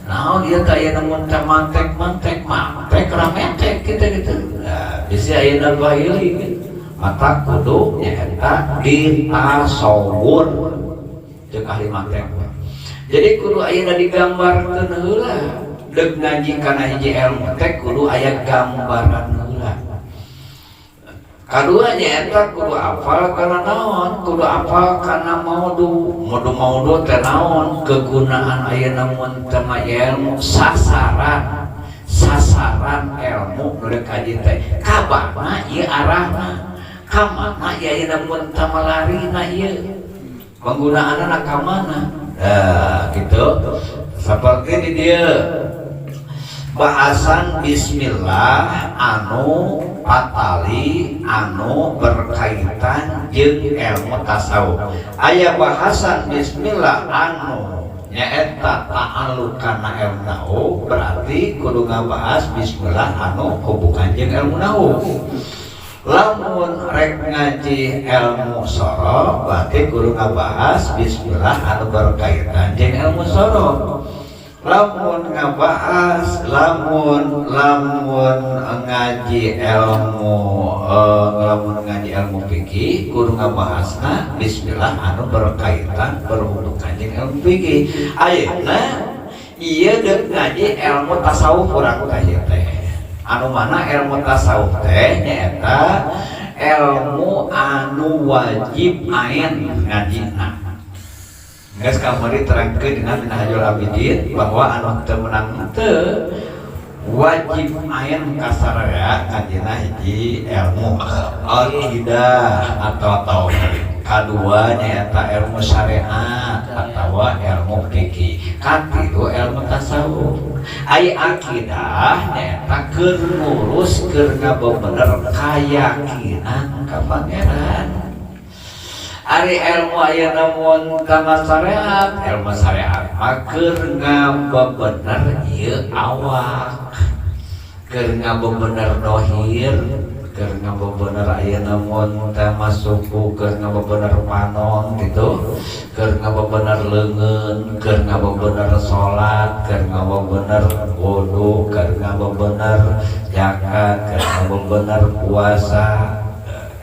[SPEAKER 1] naon ieu teh aya namun teh mantek rametek gitu nah bisa ayeuna baheuli mata kudu nyaeta ditasawur jeung ahli mate. Jadi kudu aya digambarkeun heula deuk ngaji kana hiji ilmu teh kudu aya gambaran heula. Kadua nyaeta kudu apal kana naon, kudu apal kana maudu teh naon, kegunaan ayeuna mun teu ilmu sasaran ilmu nu kaji teh kabana ieu arahna, ka mana ieu ayeuna mun teu malarina ieu penggunaanna ka mana. Gitu seperti di dia bahasan bismillah anu patali anu berkaitan jeung ilmu tasawuf. Aya bahasan bismillah anu nyaeta ta'alluq kana ilmu nahwu, berarti kudu ngabahas bismillah anu hubungan jeung ilmu nahwu. Lamun rek ngaji ilmu sorof berarti kudu ngabahas bismillah anu berkaitan jeung ilmu sorof. Lamun ngabahas lamun ngaji ilmu fikih kudu ngabahasna bismillah anu berkaitan berhubungan jeung ilmu fikih. Ayeuna ieu deuk ngaji ilmu tasawuf urang teh anu mana ilmu tasawuf teh nyaeta ilmu anu wajib ain ngajina. Geus kamari terangkeun dina Minhajul Abidin bahwa anu teu menang teu wajib ain kasaraya ngajina hiji ilmu aqidah atau tauhid. Kadua nyaeta ilmu syariat atau ilmu fikih. Katilu ilmu tasawuf. Ai akidah nyaeta keur ngurus keur ngabebener kayakinan ka pangeran. Ari ilmu ayeuna mun ka syariat, ilmu syariat mah keur ngabebener ieu awak. Keur ngabebener dohir, keur ngabebener ayeuna mun teh masuku, keur ngabebener panon gitu, keur ngabebener leungeun, keur ngabebener salat, keur ngabebener wudu, keur ngabebener zakat, keur ngabebener puasa.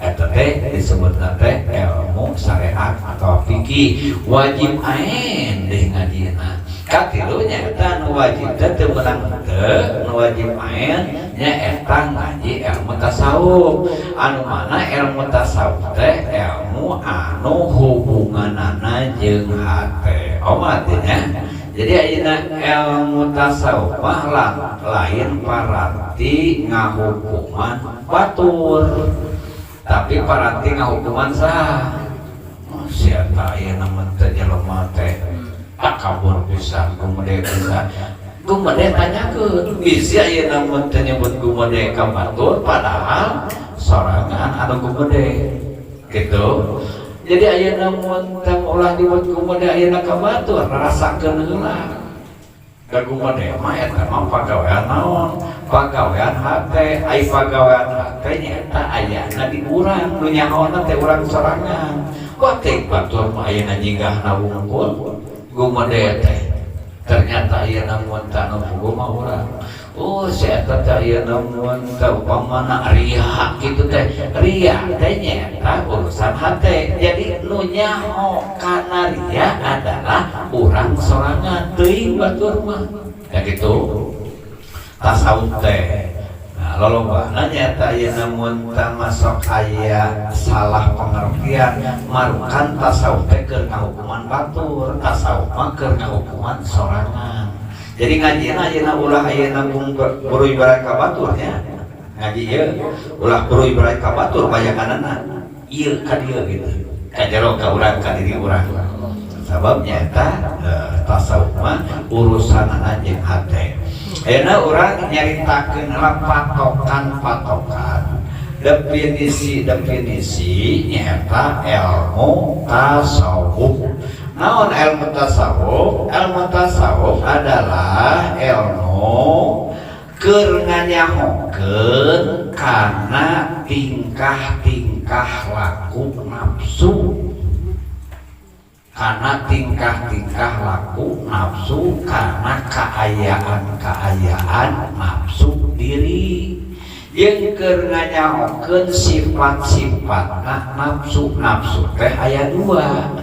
[SPEAKER 1] Eta teh disebutna teh ilmu syariat atau fikih wajib ain deui ngajina. Katilu nyaeta nu wajib teh menang teu, nu wajib ain nyaeta ngaji ilmu tasawuf. Anu mana ilmu tasawuf teh ilmu anu hubunganana jeung hate. Omatnya. Jadi ayeuna ilmu tasawuf mah lain paranti ngahukuman batur. Tapi paranti ngahukuman sah. Siapa ayeuna mah teh jelema teh takabur pisan gumede pisan. Gumede tanyakeun, bisi ayeuna mah teh nyebut gumede ka batur padahal sorangan anu gumede. Gitu. Jadi ayeuna mun teh ulah nyebut gumede ayeuna ka batur rasakeun heula. Gumede mah eta mah pagawean naon? Pagawean hate, ai pagawean hate nyaeta ayana di urang, nu nyahoana teh urang sorangan. Kok teh batur mah ayeuna nyinggahna wungkul gumede teh. Ternyata ayeuna mun teh anu puguh mah urang. Oh, si eta teh ayeuna mun teh upamana riya kitu teh. Riya teh nyaeta urusan hate. Jadi nu nyaho kana riya adalah urang sorangan teuing batur mah. Ya gitu. Tasawuf teh. Nah, lolobana nyaeta ayeuna mun teh masuk aya salah pengertian, marukan tasawuf teh keur ngahukuman batur, tasawuf mah keur ngahukuman sorangan. Jadi ngajina ayeuna ulah ayeuna buru ibarat ka batur nya. Ngaji ieu ulah buru ibarat ka batur bayanganna ieu ka dieu gitu. Ka jero ka urang ka diri urang. Sabab nyaeta tasawuf mah urusanana jeung hate. Ayeuna urang nyaritakeun patokan definisi nyaeta ilmu tasawuf. Naon ilmu tasawuf? Ilmu tasawuf adalah ilmu keur nganyahokeun kana tingkah-tingkah laku nafsu. Karena tingkah-tingkah laku nafsu, karena keayaan nafsu diri. yang keur nganyaokeun sifat-sifatna nafsu teh aya dua.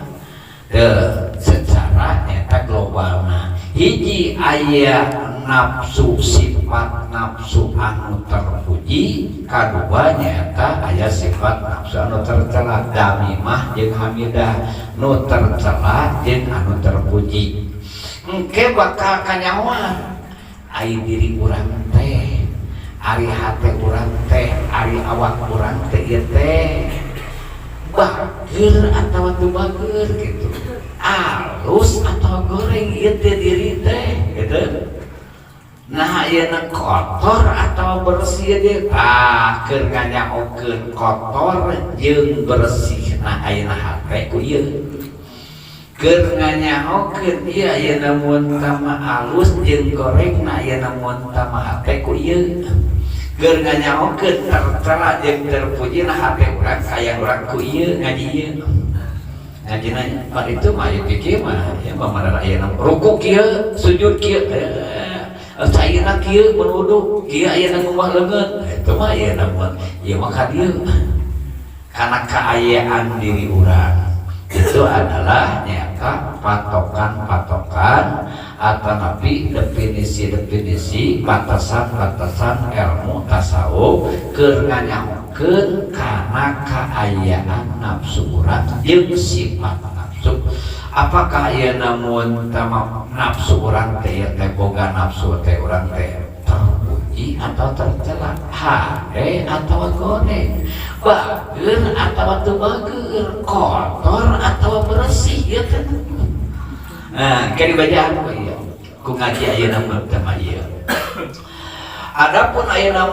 [SPEAKER 1] Secara nyata globalna hiji aya nafsu sifat nafsu anu terpuji, kadua nyata aya sifat nafsu anu tercela. Damimah jeung hamidah, nu tercela jeung anu terpuji. Engke bakal kanyawan ai diri urang teh, ari hate urang teh, ari awak urang teh ieu teh bageur atawa teu bageur gitu, alus atau goreng ieu teh diri teh gitu. Nah ayeuna kotor atau bersih dia keur nganyaokeun kotor jeung bersih. Nah ayeuna hate ku ieu keur nganyaokeun ieu ayeuna mun tama alus jeung goreng. Nah ayeuna mun tama hate ku ieu keur nganyaokeun tercela jeung terpuji. Nah hate urang kaya urang ku ieu ngaji ieu ngajina pak itu mah ieu kieu mah ya pamana ayeuna ruku kieu sujud kieu ayeuna kieu mun wudu kieu ayeuna ngubah leungeun eta mah ayeuna mun ieu mah ka dieu kana kaayaan diri urang. Itu adalah nyata patokan-patokan atau nabi definisi-definisi batasan-batasan ilmu tasawuf keur nganyaokeun kana kaayaan nafsu urang jeung sifat nafsu. Apakah ieu namun tama nafsu urang teh boga nafsu teh urang teh terpuji atau tercela, hade atau goreng, bageur atau teu bageur, kotor atau bersih ieu teh. Nah, keur dibacaan ku ieu ku ngaji ayeuna mah tama ieu. Adapun ayeuna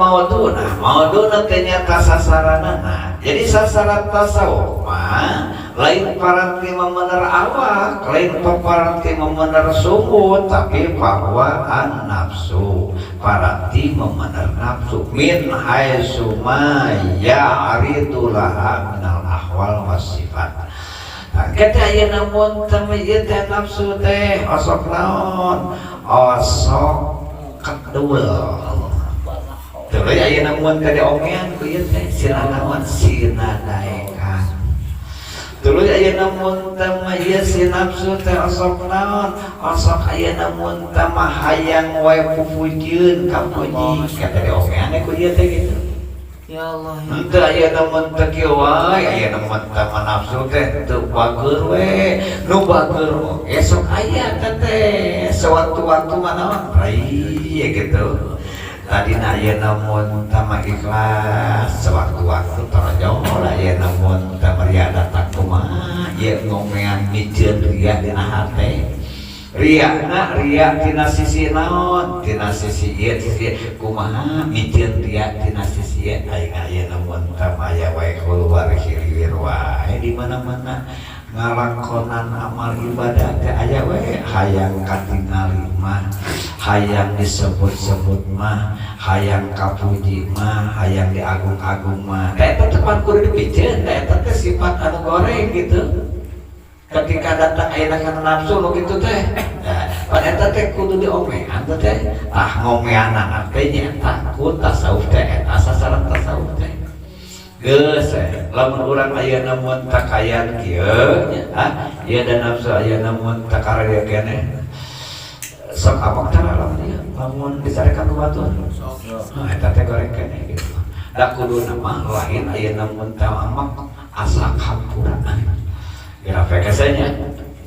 [SPEAKER 1] mauduna teh nyata sasaranana. Jadi sasaran tasawuf mah lain paranti memener awak, lain paranti memener sumut, tapi bahwa an nafsu paranti memener nafsu min haitsu ma ya'ridu laha minal ahwal wasifat. Kita ayeuna mun teu ieu teh nafsu teh osok naon? Osok kedul. Terus ayeuna mun ka diomean ku ieu teh sina naon? Sina daekan. Terus ayeuna mun teu ieu si nafsu teh osok naon? Osok ayeuna mun teu hayang wae pupujieun ka puji. Kata diomean ku ieu teh gitu. Ya Allah. Henteu ayeuna mun teu kieu wae, ayeuna mun teu nafsu teh teu bageur we. Nu bageur esok aya teh sewaktu-waktu manaon? Rai gitu. Tadina ayeuna mun teu ikhlas sewaktu-waktu torojol, ayeuna mun teu meriada tak kumaha ieu ngomean micieun ria dina hate. Ria tina sisi naon? Tina sisi ieu sisi kumaha micieun ria tina sisi ieu ayeuna mun teu aya wae keluar hilir wae di mana-mana ngalakonan amal ibadah teh aya we hayang katingali mah, hayang disebut-sebut mah, hayang kapuji mah, hayang diagung-agung mah. Eta tepat kudu dipicieun, eta teh sifat anu goreng gitu. Ketika datang ayeuna kana nafsu nu kitu teh, pan eta teh kudu diomean teh. Ngomeanan teh nyata ku tasawuf teh eta sasaran tasawuf teh. Geus lamun urang ayeuna mun takayan kieu nya ieu da nafsu ayeuna mun takaraya keneh sok apok tara lamun ieu lamun disarekan ku batur eta teh goreng keneh gitu da kuduna mah lain ayeuna mun teu amak asa hampura ya pekesenya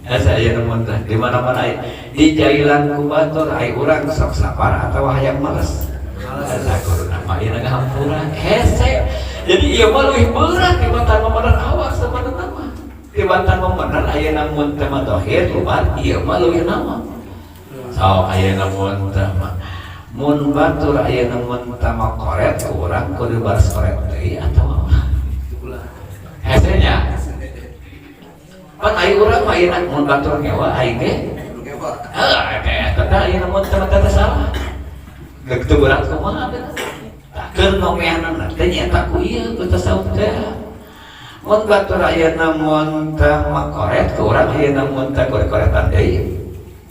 [SPEAKER 1] asa ayeuna mun teh di mana-mana di jailan ku batur ai urang sok sabar atawa hayang males da kuduna mah ayeuna hampura hese. Jadi ieu mah leuwih berat tibatan memener awak sebenarnya mah. Tibatan memener ayeuna mun teh mah dohir luar ieu mah leuwih naon. Sok ayeuna mun teh mah mun batur ayeuna mun teh mah koret ku urang kudu bares koret deui atawa hesenya. Pan aya urang mah ayeuna mun batur ngewa aing ge eta teh ayeuna mun teh teh salah. Geus teu urang kumaha teh. Keur ngomeanan teh nyata ku ieu ku tasawuf teh. Mun batur ayeuna mun teh makoret ku urang ayeuna mun teh koret-koretan deui.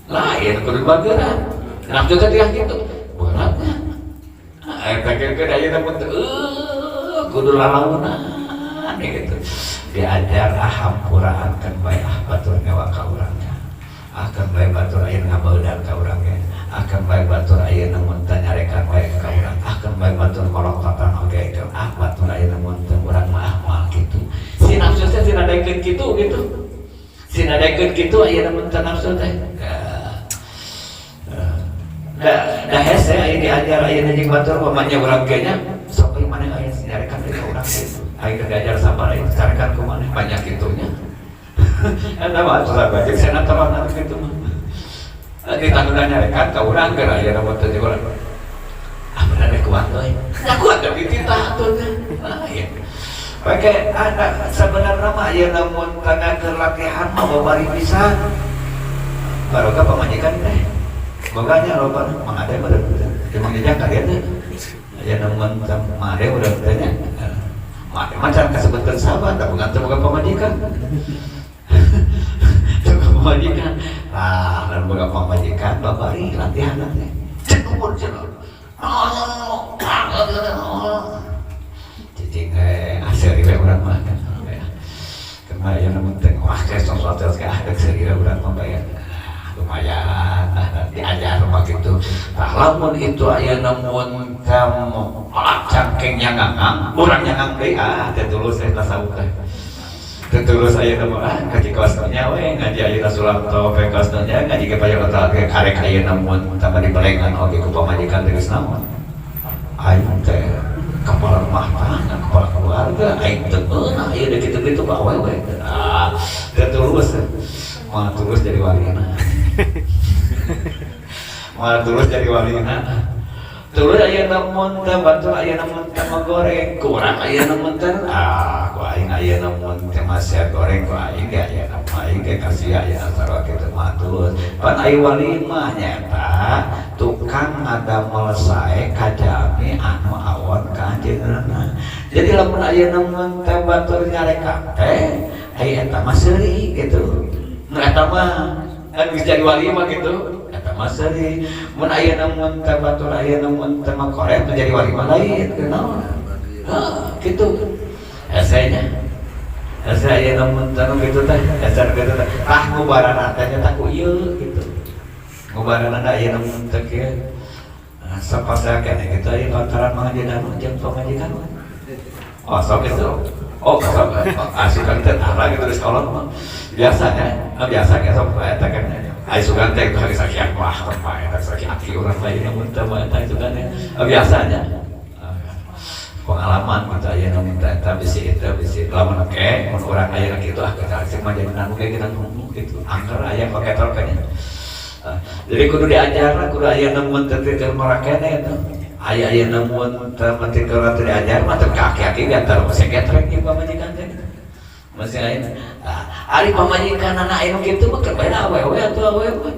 [SPEAKER 1] Lain kudu bageuran. Nafsu teh tiah kitu. Beratna. Eta diprakirkeun ayeuna mun kudu lalaunan gitu. Diajar hampuraankeun bae batur nyawa ka urangnya. Akan bae batur ayeuna ngabeudan ka urangnya. Akan bae batur ayeuna mun teu nyarekan bae ka urang. Akan bae batur koloktotan oge ke batur ayeuna mun teu urang mah moal kitu. Si nafsu teh tina daekeun kitu gitu. Sina daekeun kitu ayeuna mun teu nafsu teh. Dah hese aya diajar ayeuna jeung batur pamanya urang ge nya sok ieu maneh aya nyarekan deui ka urang kitu. Ayeuna diajar sabar aya carekan ku maneh banyak kitunya. Eta mah aturan bae cenah teman kitu mah. Ditanggulan nyarekan ka urang keur ayeuna mun teu urang. Ah bener kuat euy. Ya kuat tapi ditah atuh teh. Ieu. Pake ada sebenarnya mah ayeuna mun kana keur latihan mah babari pisan. Barokah pamajikan teh. Boganya loba mangade beureup teh. Emang jejak kalian teh. Ayeuna mun mangade beureup teh nya. Mangade mah can kasebutkeun sahabat, da bukan teh boga pamajikan. Pamajikan. Ah, lamun boga pamajikan babari latihan teh. Cek umur cenah. Cicing aseri we urang mah. Karena ayeuna mun teh wah kayak sesuatu teh ada seri urang mah bae. Lumayan diajar mah gitu. Tah lamun itu ayeuna mun kamu cangkeng nyangang, urang nyangang deui teh tulus eta tasawuf teh. Teh tulus ayeuna mah ngaji kelas nya we ngaji ayeuna Sulanto pe kelas nya ngaji ke payoga teh karek ayeuna mun tambah dibelengan oge ku pamajikan teh geus naon. Aing teh kepala rumah tangga, kepala keluarga, aing teu beunah ieu da kitu-kitu ka awewe. Ah, teh tulus. Mah tulus jadi walina. Malah tulus jadi walina. Tulus ayeuna mun teh batur ayeuna mun teh goreng, kurang ayeuna mun teh ku aing ayeuna mun teh masih goreng ku aing ge ayeuna mah aing ge kasih aya sarua kitu mah tulus. Pan aya walimah nyata tukang ngadamel sae ka jami anu awon ka anjeunna. Jadi lamun ayeuna mun teh batur nyarekan teh aya eta mah seuri gitu. Eta mah kan bisa jadi walimah gitu. Eta mah seuri. Mun ayeuna mun teh batur ayeuna mun teh makorek teh jadi walimah lain kenaon. Kitu. Esenya. Asa ayeuna mun teh kitu teh, asa kitu teh. Tah ngubarana teh nya ku ieu gitu. Ngubarana da ayeuna mun teh kieu. Sapasa kene kitu aya pantaran mangajian jeung pamajikan. Oh, sok itu. Oh, sok. Asukan teh tara gitu di sekolah mah. Biasanya sok eta kan. Ai sugan teh hari sakian wah tempat eta sakian aki urang lain mun teh eta itu kan. Biasanya pengalaman kita ayeuna mun teh eta bisi lamun oke mun urang ayeuna kitu kita cek mah jeung anu kayak kita ngomong gitu. Angker aya pake tolkanya. Jadi kudu diajar, kudu ayeuna mun teh keur marakene eta. Ayeuna mun teh mati keur diajar mah teh kaki-kaki gantar masih getrek ieu pamajikan teh. Masih lain. Ari pamajikan anak anu kitu mah keur bae awewe atuh awewe.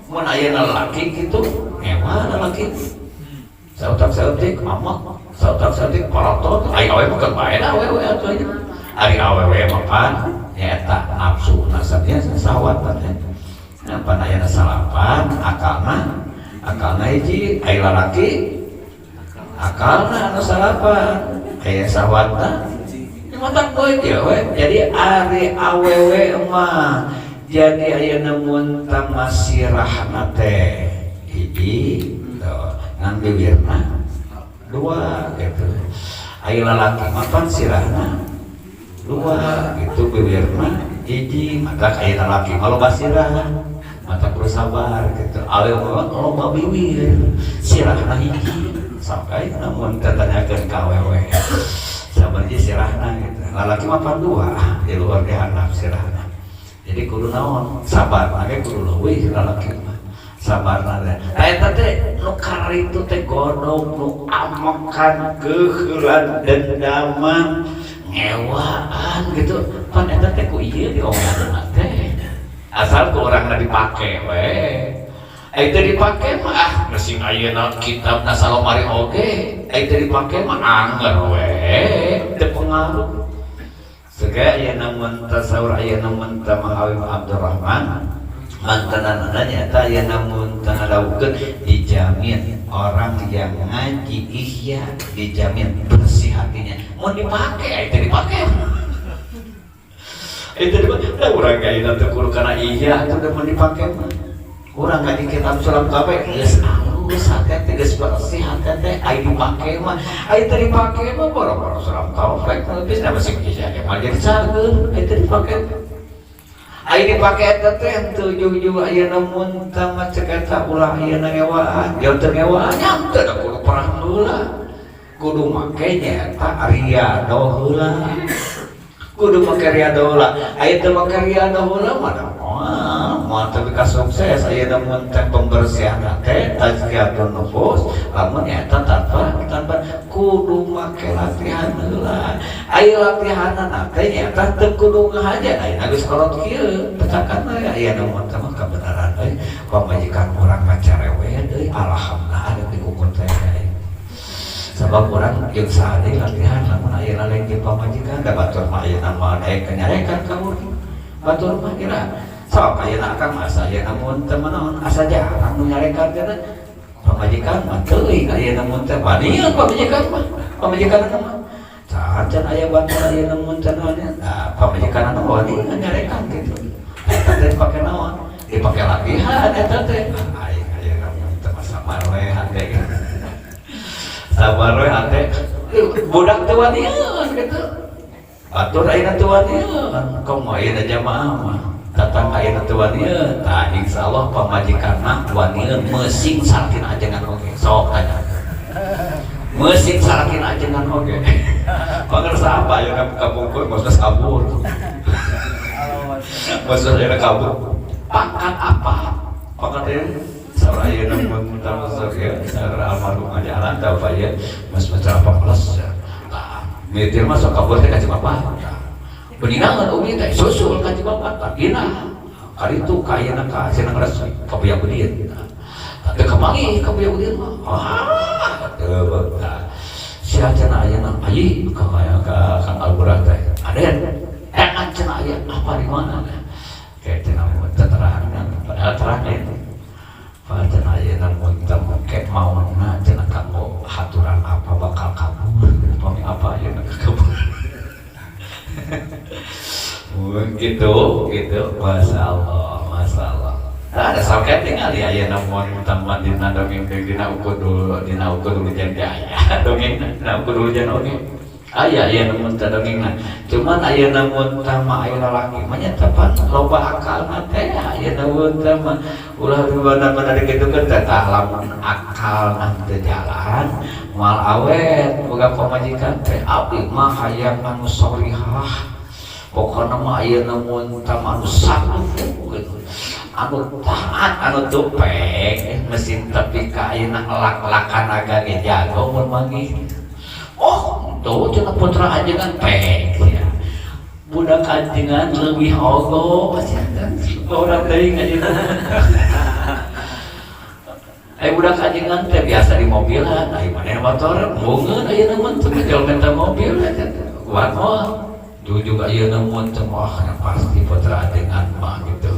[SPEAKER 1] Mun ayeuna laki kitu, nyewa laki. Sautak-sautik amak, sautak-sautik parotot, ai awewe mah keur bae awewe atuh nya. Ari awewe mah pan nyaeta nafsu nasabnya sawat teh. Nah, pan ayeuna salapan akalna hiji, ai lalaki akalna anu salapan, aya sawatna mata boy jadi ari awewe mah jadi ayeuna mun tamasirahna teh hiji ngan bibirna dua gitu. Aya lalaki mapan sirahna dua gitu bibirna hiji mata aya lalaki maloba sirah mata kudu sabar gitu. Awewe loba bibir sirahna hiji sampai namun tatanyakeun ka awewe sabar ji sirahna gitu. Lalaki mapan dua di luar dihandap sirahna. Jadi kudu naon sabar mage kudu leuwih lalaki mah sabarna teh. Eta teh nu karitu teh godog nu amekan keuheulan dendaman ngewaan gitu. Pan eta teh ku ieu diomonganna teh. Asal ku urangna dipake we. Itu dipake mah mesin ayeuna kitabna salomari oge. Itu dipake mah anger we. Teu pengaruh. Sega ayeuna mun tasawur ayeuna mun Mahawi Abdurrahman mantanana nya eta ayeuna mun tanadawukeun dijamin orang yang ngaji ihya dijamin bersih hatinya. Mau dipakai, itu dipakai. Itu dipakai. Nah, orang kayak itu kudu karena ihya itu udah mau dipakai mah. Orang ngaji kitab sulam kabeh geus alus hati geus bersih hati ai dipakai mah. Ai teh dipakai mah boro-boro sulam kabeh geus masih ihya mah jadi sageun itu dipakai. Ai dipake eta teh tujuh ayeuna mun tamat cek eta ulah ayeuna ngewaan, jauh teu ngewaan nya teu da kudu perang heula. Kudu make nya eta riado heula. Kudu make riado heula. Aya teu make riado heula mah tapi ka sukses ayeuna mun teh pembersihan teh tazkiyatun nufus, lamun eta tanpa kudu make latihan heula. Aya latihanna teh nyata teu kudu ngahaja ayeuna geus kolot kieu petakan aya nu mun teh kebenaran euy pamajikan urang ngacarewe deui alhamdulillah ada di kukut teh sabab urang jeung sahade latihan lamun ayeuna lain di pamajikan da batur mah ayeuna mah daek kanyarekan ka urang batur mah kira sok ayeuna akang masa ayeuna mun teh manaon asa jarang nu nyarekan teh pamajikan mah teuing ayeuna mun teh banieu pamajikan mah can aya bantuan aya namun cenanya pamajikan anu wani nyarekan gitu eta teh dipake naon dipake latihan eta teh aya namun teh sabar we hate sabar we hate budak teh wanian gitu atur ayeuna teh wanian komo ayeuna jamaah mah datang ayeuna teh wanian tah insyaallah pamajikanna wanian meusing sakin ajengan oge sok tanya meusing sarakin ajengan oge pangersa apa ya kapungkur maksudnya kabur maksudnya kabur pangkat apa pangkat saraya namun termasuk ya saraya almarhum ajaran apa ya mas apa plus nah mitir masuk kabur teh ka Cimapak beningan umi teh susul ka Cimapak pagina kali itu kayana ka cenah resmi ka Buya Budin teh kemangi ka Buya Budin mah teu sia cenah ayeuna ayi ka Kang Alburah teh aden enak cenah aya apa di mana kayak cenah mun terangna padahal terang padahal cenah ayeuna mun teu make mauna cenah kanggo haturan apa bakal kabur pami apa ayeuna kabur gitu masyaallah ada sakit tinggal di ayah namun taman di dongeng dina ukur dulu jadi ayah dongeng dina ukur dulu jadi oke ayah namun dongeng cuman ayah namun tama ayah lalaki menyatakan loba akal nate ayah namun tama ulah benar-benar gitu kan lamun akal nanti jalan mal awet boga pamajikan teh abdi mah hayang anu solihah pokoknya mah ayah namun tama anu satu anu taat anu tupeng mesin tapi kaina lak-lakan agak jago mun manggih oh tuh cenah putra ajengan peng ya budak ajengan leuwih ogo pasangan orang teuing ajengan budak ajengan teh biasa di mobilan ai maneh motor mungeun ayeuna mun teu jalan mobil aja kuat mah juga ayeuna mun teh pasti putra ajengan mah gitu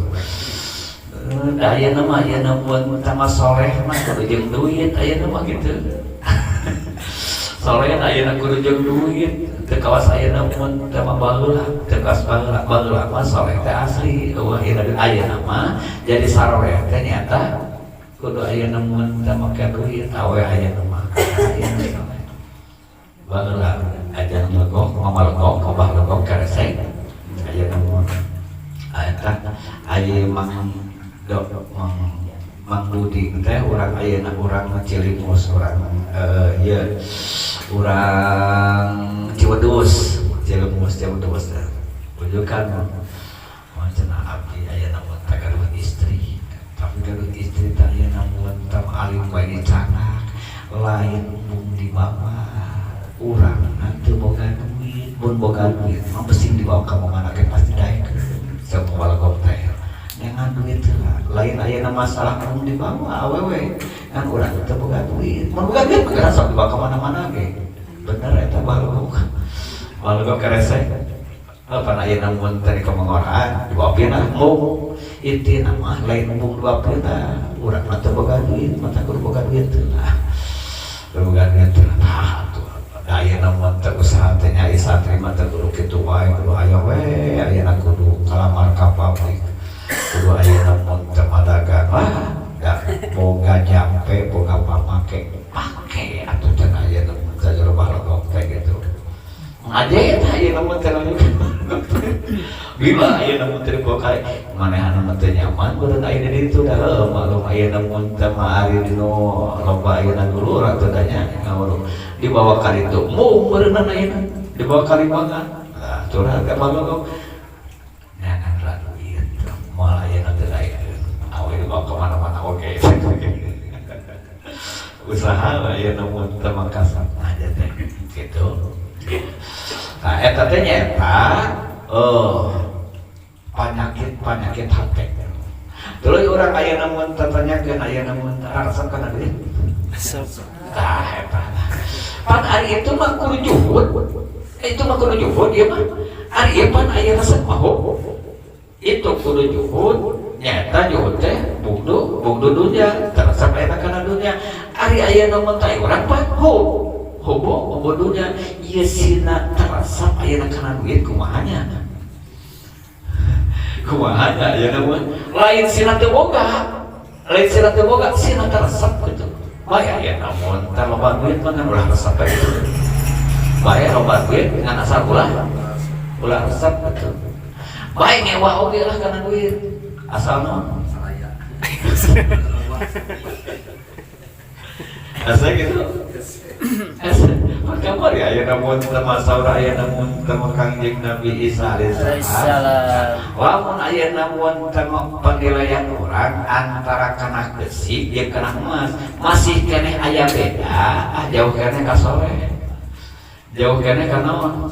[SPEAKER 1] ayeuna mah ayeuna mun tama soleh mah kudu jeung duit ayeuna mah gitu soleh ayeuna kudu jeung duit teu kawas ayeuna mun tama baheula teu kawas baheula mah soleh teh asli eueuh ayeuna mah jadi saroleh teh nyata kudu ayeuna mun tama make duit awe ayeuna mah ayeuna baheula ajan legok ngamal legok obah legok karesek ayeuna mun eta aya Mang Budi teh urang ayeuna urang Cilimus urang urang Ciwedus Cilimus teh bujukan cenah abdi ayeuna mun teh gaduh istri tapi gaduh istri teh ayeuna mun teh alim bae dicanak lain bung di bawah urang teu boga duit mun boga duit mah besing dibawa ka mana ge pasti daek semua legok teh dengan duit lain ayeuna masalah mun dibawa awewe kan urang teu boga duit mun boga duit mah sok dibawa ka mana-mana ge bener eta balogok karesek pan ayeuna mun teh ka mangoraan dibawa pina mung intina mah lain mung dibawa pina urang mah teu boga duit mah teu boga duit lah Rugan itu tuh daya namun terusaha tanya isatri mah kudu kitu wae kudu aya we ayeuna kudu kalamar ka pabrik kudu ayeuna mun teu madagang wah da boga jampe boga pamake pake atuh teh ayeuna mun teh jero balogok teh gitu ade teh ayeuna mun teh bila ayeuna mun teh boga manehna mah teu nyaman kudu ayeuna di ditu da malum ayeuna mun teh mah ari dinu loba ayeuna dulu ratu tanya ngawur dibawa kali itu mau berenang ayeuna dibawa kali makan nah curhat ka balogok ngan radu ieu moal ayeuna teu aya awe dibawa ka mana-mana oke usaha ayeuna mun teu mangkasa aja teh kitu nah eta teh nyaeta penyakit hati terus orang ayeuna mun tatanyakeun ayeuna mun resep kana duit tah eta pan ari itu mah kudu juhud ieu mah ari ieu pan aya resep mah itu kudu juhud nyata juhud teh bugdu dunya teresep eta kana dunya ari ayeuna mun teh urang pan hobo dunya ieu sina teresep ayeuna kana duit kumahanya ayeuna mun lain sina teu boga sina teresep kitu bae ayeuna mun teh loba duit mah kan ulah resep kitu bae loba duit ngan asal ulah resep kitu bae ngewa oge lah kana duit asal naon asa gitu kamar ya ayeuna mun teu masaura ayeuna mun teu Kangjeng Nabi Isa alaihi salam lamun ayeuna mun teu penilaian urang antara kana besi jeung kana emas masih keneh aya beda jauh keneh ka soleh jauh keneh ka naon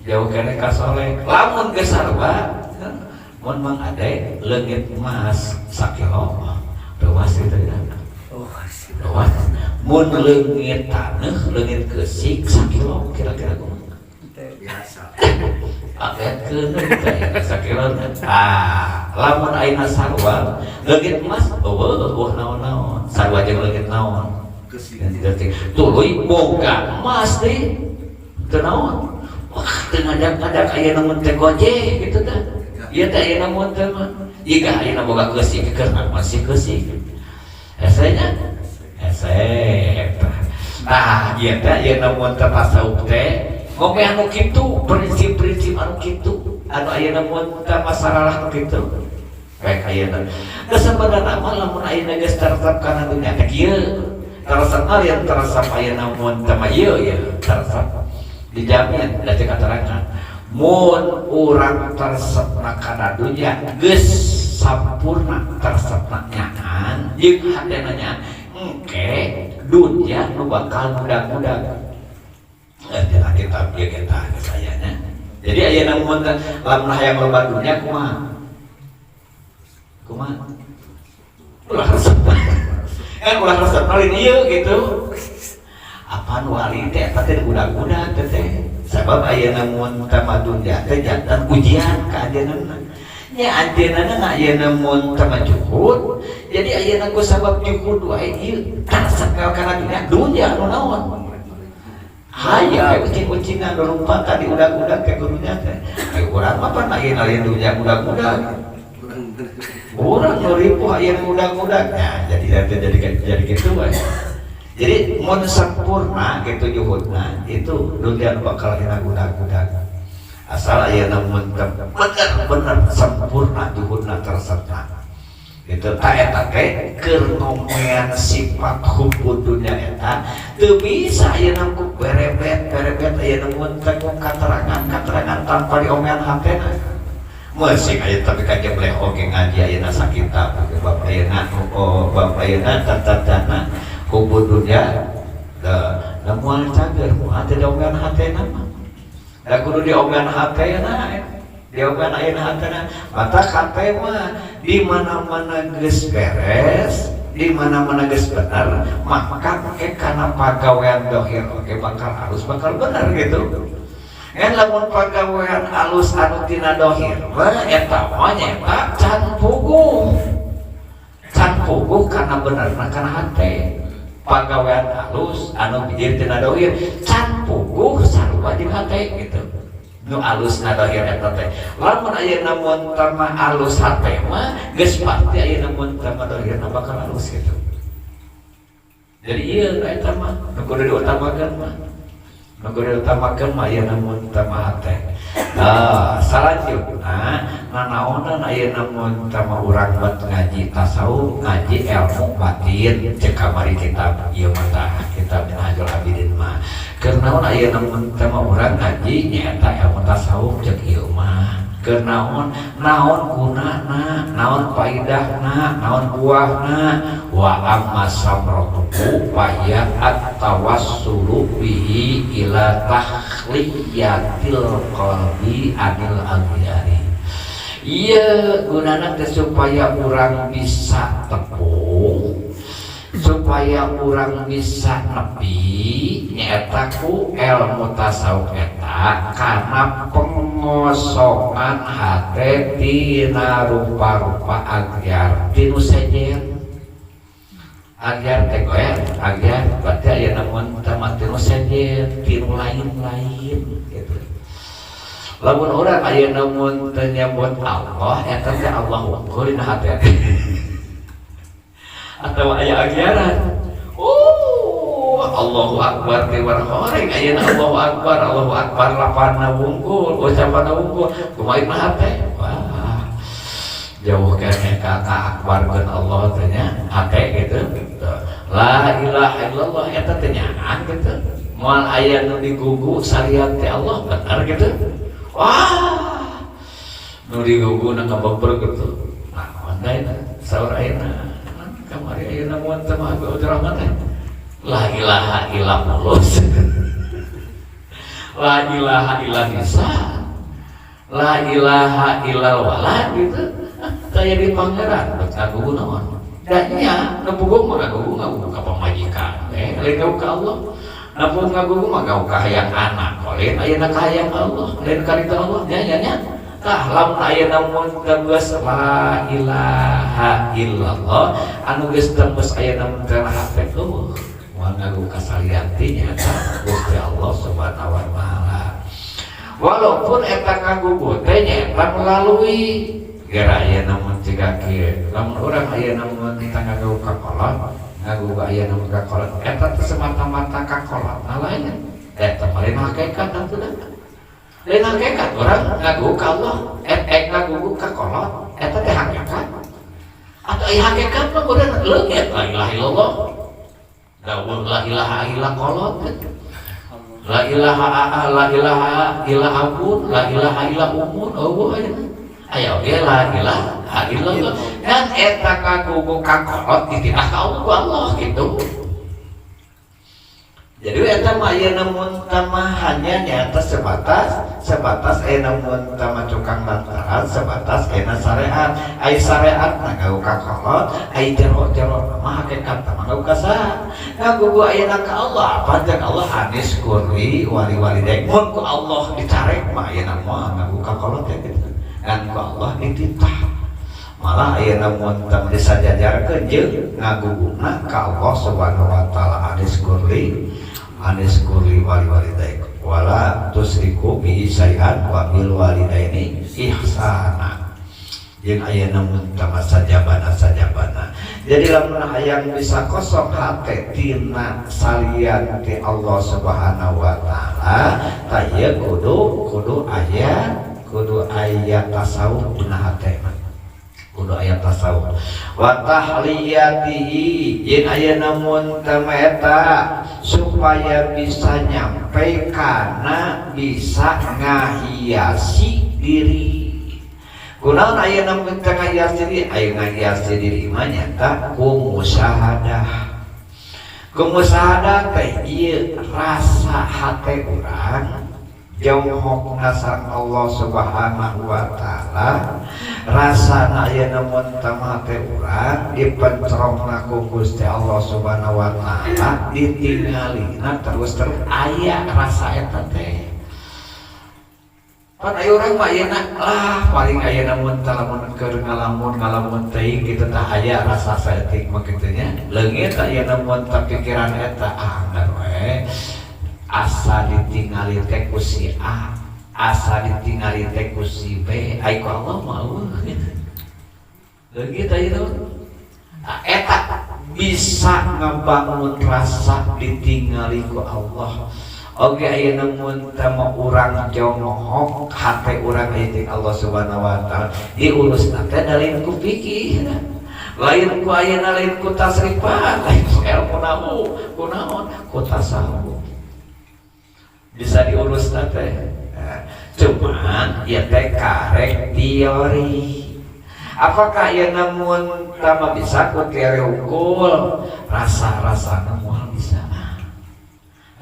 [SPEAKER 1] jauh keneh ka soleh lamun geus sarua mun mang ade leungit emas sakilo ruas kitu ya ruas mun leungit taneuh leungit keusik sakilo kira-kira kumaha biasa agetkeun teh sakilo lamun ayeuna sarua leungit emas eueuh naon-naon sarua jeung leungit naon keusik tuluy boga emas deui teu naon wah teu ngadak-ngadak ayeuna mun teh gojek kitu teh ieu teh ayeuna mun teh mah jiga ayeuna boga keusik keur masih keusik esenya nah ieu teh ayeuna mun teh tasawuf teh ngombe anu kitu prinsip-prinsip anu kitu anu ayeuna mun teh masalah anu kitu kayak ayeuna geus sebenarnya mah lamun ayeuna geus teresep kana dunya teh kieu teresep yang teresep ayeuna mun teh mah ieu teresep dijamin da teh katerangan mun urang teresepna kana dunya geus sampurna teresepna nyaan jeung hadena nyaan engke dunia nu bakal mudah-mudah kita sayanya jadi ayeuna mun lamun hayang loba dunia kumaha ulah resep kan ulah resep lain ieu gitu apaan wali teh eta teh budak-budak teh sabab ayeuna mun teh dunia teh jantan ujian ka ajeunna nya anjeunna na ayeuna mun teh juhud jadi ayeuna ku sabab juhud wae ieu teresep kana dunya anu naon hayang kucing-kucingan nurumpakan di udak-udak ke gurunya teh urang mah pan ayeuna lain dunya budak-budak urang nu ripuh ayeuna budak-budaknya jadi kitu wae jadi mun sampurna gitu juhudna itu dunya bakal hina budak-budak asal ayeuna mun bener sampurna juhudna teresepna itu tak eta teh keur ngomean sifat hubbud dunya eta teu bisa ayeuna ku berebet ayeuna mun teh katerangan tanpa diomean hatena meusing aya tapi kajebleh oge ngaji ayeuna sakita bab ayeuna tatana hubbud dunya da moal cager moal teh diomean hatena mah da kudu diomean hatena diomean ayeuna hatena mata kate mah di mana-mana geus beres di mana-mana geus bener maka make kana pagawean dohir oke bakal bener gitu kan lamun pagawean alus anu tina dohir eta mah nyaeta can puguh kana benerna kana hate pagawean alus anu bijir tina dohir can puguh sarua jeung hate gitu nu alus na dohir eta teh lamun ayeuna mun tama alus hate mah geus pasti ayeuna mun tama dohirna bakal alus gitu jadi ieu eta mah nu kudu diutamakeun mah nu kudu diutamakeun mah ayeuna mun tama hate selanjutnya nanaonan ayeuna mun tama urang buat ngaji tasawuf ngaji ilmu batin cek kamari kitab ieu mah kitab Minhajul Abidin mah keur naon ayeuna mun tama urang ngaji nyaeta ilmu tasawuf cek ieu mah keur naon gunana naon faedahna naon buahna wa amma samratuhu faya at-tawassulu bihi ila tahliyatil qalbi anil aghyari iya gunana teh supaya urang bisa tepung supaya urang bisa nepi nyaeta ku ilmu tasawuf eta kana pengosongan hate tina rupa-rupa agyar tinu sejer agyar teh goer agyar berarti aya namun tama tinu sejer tinu lain-lain gitu lamun urang aya namun teu nyebut Allah eta teh Allah unggul dina hate atau aya agyaran Allahu Akbar teh warhoreng ayeuna Allahu Akbar lapanna wungkul ucapanna wungkul kumaha hate wah jauh kene ka akbarkeun Allah teh nya hate gitu la ilaha illallah eta teh nyaang gitu moal aya nu digugu sariat teh Allah bener gitu wah nu digugu na kababer gitu nah ondai saur ayeuna kamari ayeuna mun teh mah Abdurrahman teh la ilaha illallah la ilaha illa nisa la ilaha illal walad gitu kayak di pangeran ngagugu naon danya ngagugu mah ngagugu ka pamajikan lain ka Allah namun ngagugu mah gawe ka hayang anak lain ayeuna ka hayang Allah lain ka ridho Allah nya tah lamun ayeuna mun geus la ilaha illallah anu geus tembus ayeuna mun kana hate tuh ngagugu kasaliantinya Gusti Allah Subhanahu wa taala walaupun eta ngagugu teh nyaeta melalui gara ayeuna mun ciga kieu lamun urang ayeuna mun kita ngagugu ka kolot ngagugu ayeuna mun ka kolot eta teh semata-mata ka kolot lain eta lain hakikat atuh lain hakikat urang ngagugu ka Allah ngagugu ka kolot eta teh hakikat atau hakikat mah urang leungit la ilaha illallah dawuh la ilaha illa kolot la ilaha illa ampun la ilaha illa umun ayo ge la ilaha illallah kan eta kagugu ka kolot dititah ka Allah gitu jadi eta mah ayeuna mun tama hanya nyata sebatas ayeuna mun tama tukang lantaran sebatas ayeuna syariat ai syariat ngagugu ka kolot ai jero mah hakikat mah ngagugu ka saha ngagugu ayeuna ka Allah panjang Allah hadis kurri wali daek mun ku Allah dicarek mah ayeuna mah ngagugu ka kolot teh gitu kan ku Allah dititah malah ayeuna mun tama disajajarkeun jeung ngaguguna ka Allah Subhanahu wa taala hadis kurri wali daik wala tusriku bihi syai'an wa bil walidaini ihsana jeung ayeuna mun tama sajabana jadi lamun hayang bisa kosong hate tina salian ti Allah Subhanahu wa taala taya kudu aya tasawuf dina hate kudu aya tasawuf wa tahliyatihi yen ayeuna mun tama eta supaya bisa nyampe kana bisa ngahiasi diri kunaon ayeuna mun teu ngahiasi diri aya ngahiasi diri mah nyata ku musyahadah teh ieu rasa hate urang jauh nasang Allah Subhanahu wa taala rasana ayeuna mun tama teh urang dipencerongna ku Gusti Allah Subhanahu wa taala ditinggalina terus aya rasa eta teh pan aya urang mah ayeuna lah paling ayeuna mun lamun keur ngalamun teuing kitu tah aya rasa saeutik mah kitu nya leungit ayeuna mun teu pikiran eta anggar we asa ditingali teh ku si A asa ditingali teh ku si B ai ku Allah mah leungit ayeuna eta bisa ngabangun rasa ditingali ku Allah. Oke ayeuna mun teu urang jonghok hate urang aya Allah Subhanahu wa taala diurusna teh lain ku fikih lain ku ayeuna lain ku tasrifat lain ku ilmu nahu kunaon ku tasawuf bisa diurusna teh cuman ieu teh karek teori apakah ayeuna mun teu bisa ku teori ukul rasa-rasana moal bisa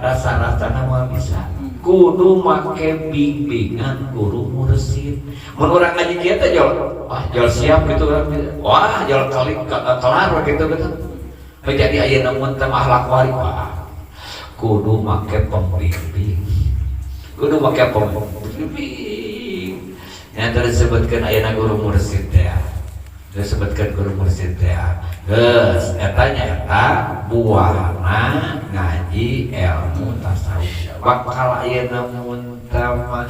[SPEAKER 1] rasa-rasana moal bisa kudu make bimbingan guru mursyid mun urang ngaji kieu teh jol jol siap gitu wah jol kali kelar gitu jadi ayeuna mun teu akhlak wari wah kudu make pembimbing yang disebutkan ayeuna guru mursyid teh disebutkan guru mursyid teh geus eta nyaeta buahna ngaji ilmu tasawuf bakal ayeuna mun tama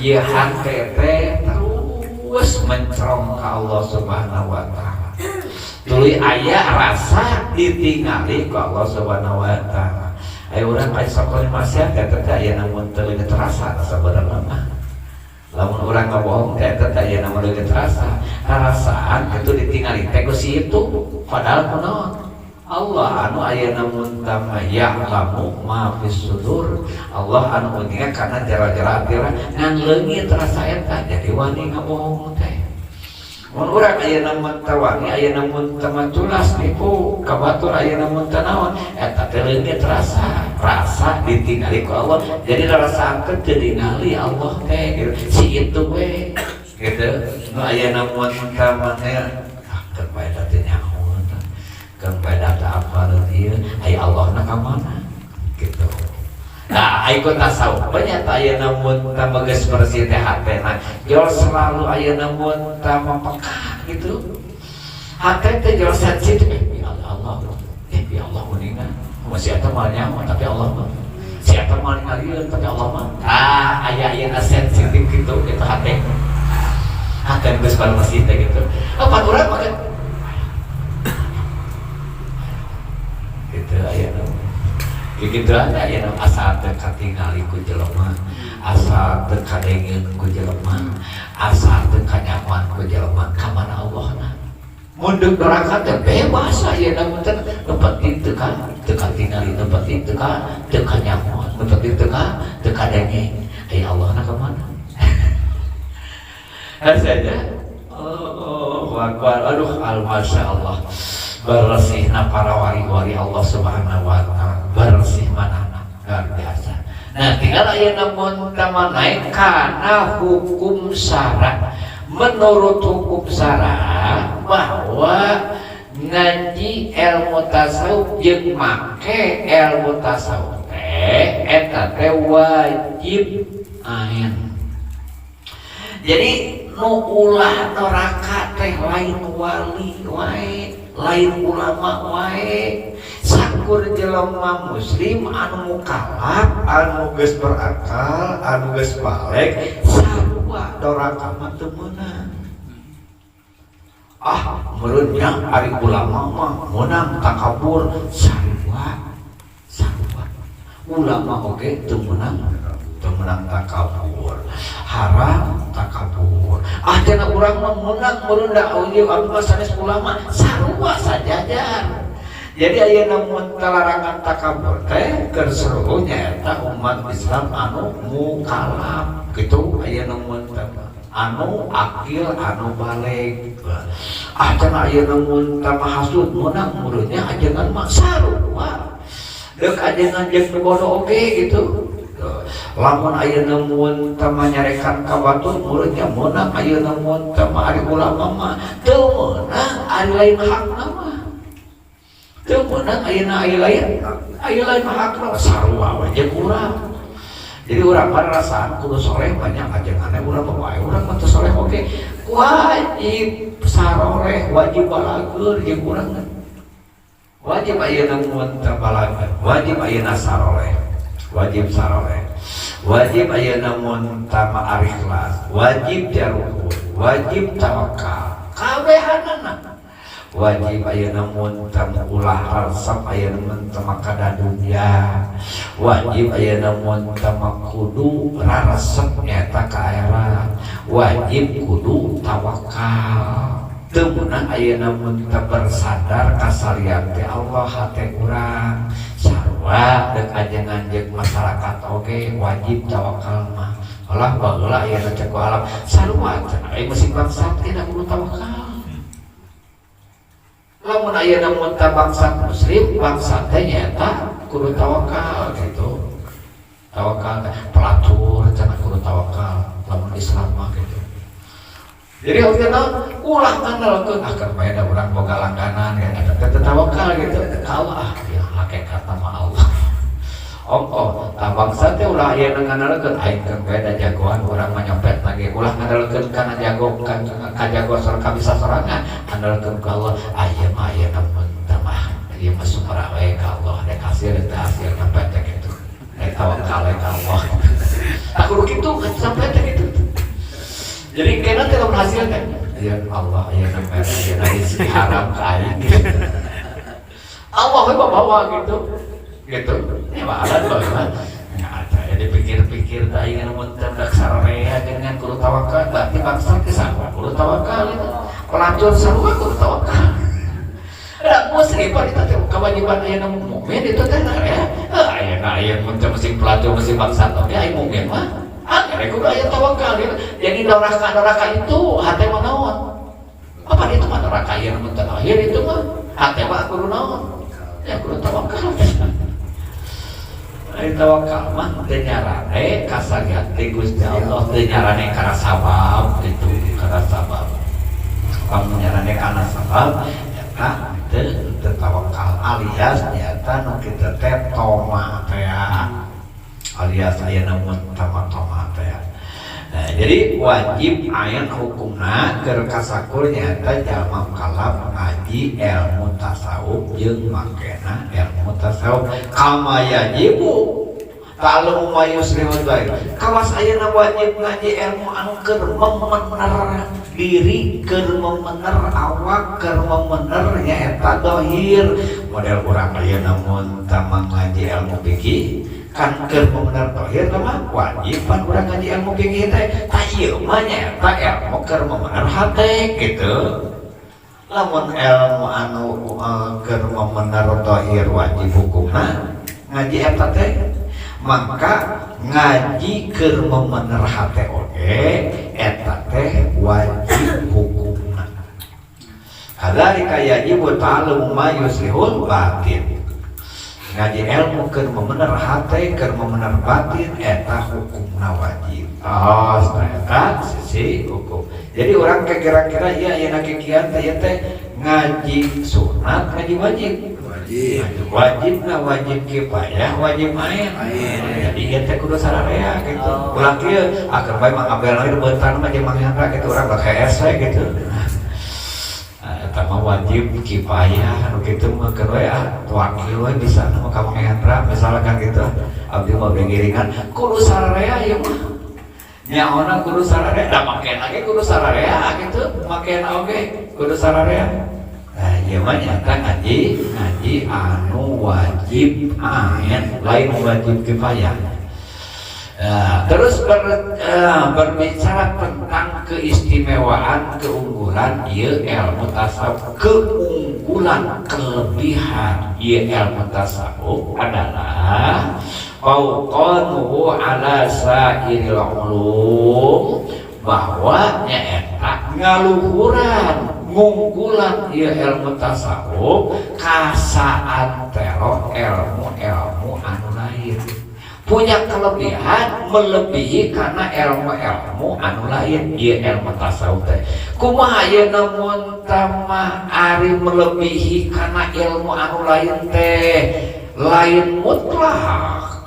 [SPEAKER 1] ieu hate teh terus mencerong ka Allah Subhanahu wa taala tuluy aya rasa ditingali ku Allah Subhanahu wa taala aya urang aya sakone maksiat eta teh ayeuna mun teu terasa sabenerna mah lamun urang ngabohong teh eta teh ayeuna mun teu terasa rasaan itu ditingali teh ku si itu padahal kunaon Allah anu ayeuna mun tama ya'lamu ma fis sudur Allah anu ngingat kana jara-jara hati ngan leungit rasa eta jadi wani ngabohong teh mun urang ayeuna mun teu wani ayeuna mun teu tulas nipu kabatur ayeuna mun teu naon eta teh leungit rasa ditingali ku Allah jadi rasa angkeun teu ningali Allah teh gitu si itu we gitu nu ayeuna mun tama teh keur bae teh nyaho kan pada apa ieu ai Allahna ka mana gitu nah ai ku tasawuf nya teh ayeuna mun teu geus bersih teh hatena jol selalu ayeuna mun teu peka gitu hate teh jol sensitif ya Allah ya Allah kuningan masih eta mah nyaho tapi Allah mah si eta mah ngalieun tapi Allah mah aya ayeuna sensitif gitu hate geus bal masih teh gitu apa urang mah gitu ada ayeuna asa teu katingali ku jelema asa teu kadengeun ku jelema asa teu kanyaman ku jelema ka mana Allahna mun deuk neraka teh bebas ayeuna mun teu tempat itu kan teu katingali tempat itu kan teu kanyaman tempat itu kan teu kadenge ai Allahna ka mana saja akbar aduh masyaallah bersihna para wali-wali Allah Subhanahu wa taala bersih manana luar biasa nah tinggal ayeuna mun tama naik kana hukum syara menurut hukum syara bahwa ngaji ilmu tasawuf jeung make ilmu tasawuf teh eta teh wajib ain jadi nu ulah neraka teh lain wali wae lain ulama wae sakur jelema muslim anu mukallaf anu geus berakal anu geus baleg sarua doraka mah teu meunang meureunnya ari ulama mah meunang takabur sarua ulama oge teu meunang takabur haram takabur cenah urang mah meunang meureun da ieu anu sanes ulama sarua sajajar jadi ayeuna mun larangan takabur teh keur seluruhnya eta umat Islam anu mukallaf kitu ayeuna mun anu akil anu baleg cenah ayeuna mun mahasud meunang meureunnya ajengan mah sarua deuk ajengan jeung bodoh oge gitu lamun ayeuna mun teu nyarekan ka batur muridnya meunang ayeuna mun teu ari ulama mah teu meunang ari lain hakna mah teu meunang ayeuna aya lain hakna sarua we jeung urang Jadi urang perasaan kudu soleh banyak ajenganna urang bae urang mah teu soleh oge wajib saroleh wajib balagur jeung urang wajib ayeuna mun teu balagur wajib ayeuna saroleh wajib saroleh wajib ayeuna mun teu ikhlas wajib jarukun wajib tawakal kabehanana wajib ayeuna mun teu ulah resep ayeuna mun teu makada dunya wajib ayeuna mun teu kudu raresep eta ka akhirat wajib kudu tawakal teu meunang ayeuna mun teu bersadar kasarian teh Allah hate urang sarua deuk ajengan jeung masyarakat oge wajib tawakal mah Allah baheula ayeuna cek alam sarua aya musik bangsa teh kudu tawakal lamun ayeuna mun teu bangsa muslim bangsa teh nyaeta kudu tawakal gitu tawakal pelatur cenah kudu tawakal lamun Islam mah gitu jadi akhirnya ulah ngandalkeun akan bae da urang boga langganan ya ada tawakal gitu ka Allah ya hakikat mah Allah ta bangsa teh ulah aya ngandalkeun aing keur bae da jagoan urang mah nyopet lagi ulah ngandalkeun kana jago ka jago sareng bisa sorangan andalkeun ka Allah aya mah aya mun tah mah ieu mah sumber wae ka Allah da kasir da hasil nyopet teh kitu tawakal ka Allah tak kudu kitu sampai teh kitu jadi kena tidak berhasil kan ya Allah ya namanya ya rezeki haram kali Allah bawa gitu ya bahala bagaimana ya dipikir-pikir tak ingin mentendak saraya dengan kudu tawakal berarti bangsa kesana kudu tawakal pelacur sarua kudu tawakal ada muslim itu kewajiban ayah namun mukmin itu kan ya ayah mesti pelacur mesti bangsa tapi ayah mukmin mah akhirnya kudu aya tawakal ya. Jadi doraka itu hati mah naon? Apa itu mah doraka yang menterakhir itu mah hati mah kudu naon? Ya kudu tawakal. Ari tawakal mah teu nyarane kasagati Gusti Allah, teu nyarane kana sabab gitu, kana sabab. Kamu nyarane kana sabab eta teu tawakal alias nyata nu kitu teh toma teh alias aya namun tama-tama teh. Nah, jadi wajib aya hukumna keur kasakur nyaeta jalma kalap ngaji ilmu tasawuf jeung makena ilmu tasawuf kama yajibu ta'lamu ma yusrihul baik. Kawas ayeuna wajib ngaji ilmu anu keur memener diri, keur memener awak, keur memener nyaeta dohir. Model urang ayeuna mun tamang ngaji ilmu fikih kan keur memener dohir mah wajib pan urang ngaji ilmu fikih teh ta ieu mah nyaeta ilmu keur memener hate gitu. Lamun ilmu anu keur memener dohir wajib hukumna ngaji eta teh maka ngaji keur memener hate oge eta teh wajib hukumna. Kadzalika yajibu ta'allumu ma yuslihul batin. Ngaji ilmu keur memener hate keur memener batin eta hukumna wajib. Eta sisi hukum. Jadi orang kira-kira ieu ayeuna kikian teh ngaji sunat ngaji wajib. Wajibna wajib kifayah wajib main. Jadi ieu teh kudu sararea gitu. Ulang kieu agar bae mangabel lagi beuntan mah jeung manghandra gitu urang BKS we gitu. Eta mah wajib kifayah anu kitu mah keur we wakil we bisa mah ka manghandra misalkan gitu. Abdi mah bengiringan kudu sararea ieu mah. Nyaona kudu sararea, da makena ge kudu sararea gitu. Makena oge kudu sararea. Nah, ieu mah nyata ngaji anu wajib ain lain wajib kifayah. Terus berbicara tentang keistimewaan, keunggulan ieu ilmu tasawuf, keunggulan, kelebihan ieu ilmu tasawuf adalah fauqanuhu ala sa'iril ulum, bahwa nyaeta ngaluhuran ngunggulan ieu ilmu tasawuf kasaantero ilmu-ilmu anu lain, punya kelebihan melebihi karena ilmu-ilmu anu lain. Ieu ilmu tasawuf teh kumaha ayeuna mun tamah ari melebihi karena ilmu anu lain teh lain mutlak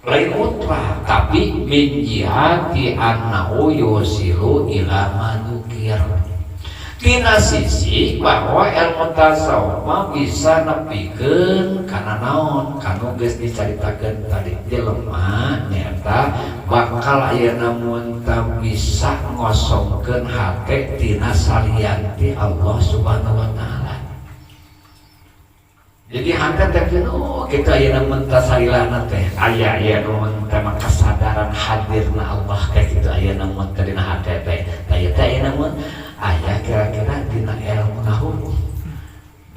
[SPEAKER 1] lain mutlak, tapi min jihati annahu yusilu ila manukir. Tina sisi bahwa ilmu tasawuf mah bisa nepikeun kana naon, kanu geus dicaritakeun tadi jelema nyata bakal ayeuna mun tah bisa ngosongkeun hate tina salian ti Allah Subhanahu wa taala. Jadi hante teh kita ayeuna mun tah salilana teh aya mun teh kesadaran hadirna Allah kayak kitu ayeuna mun teh dina hate teh. Tah ayeuna mun aya kira-kira dina ilmu nahu.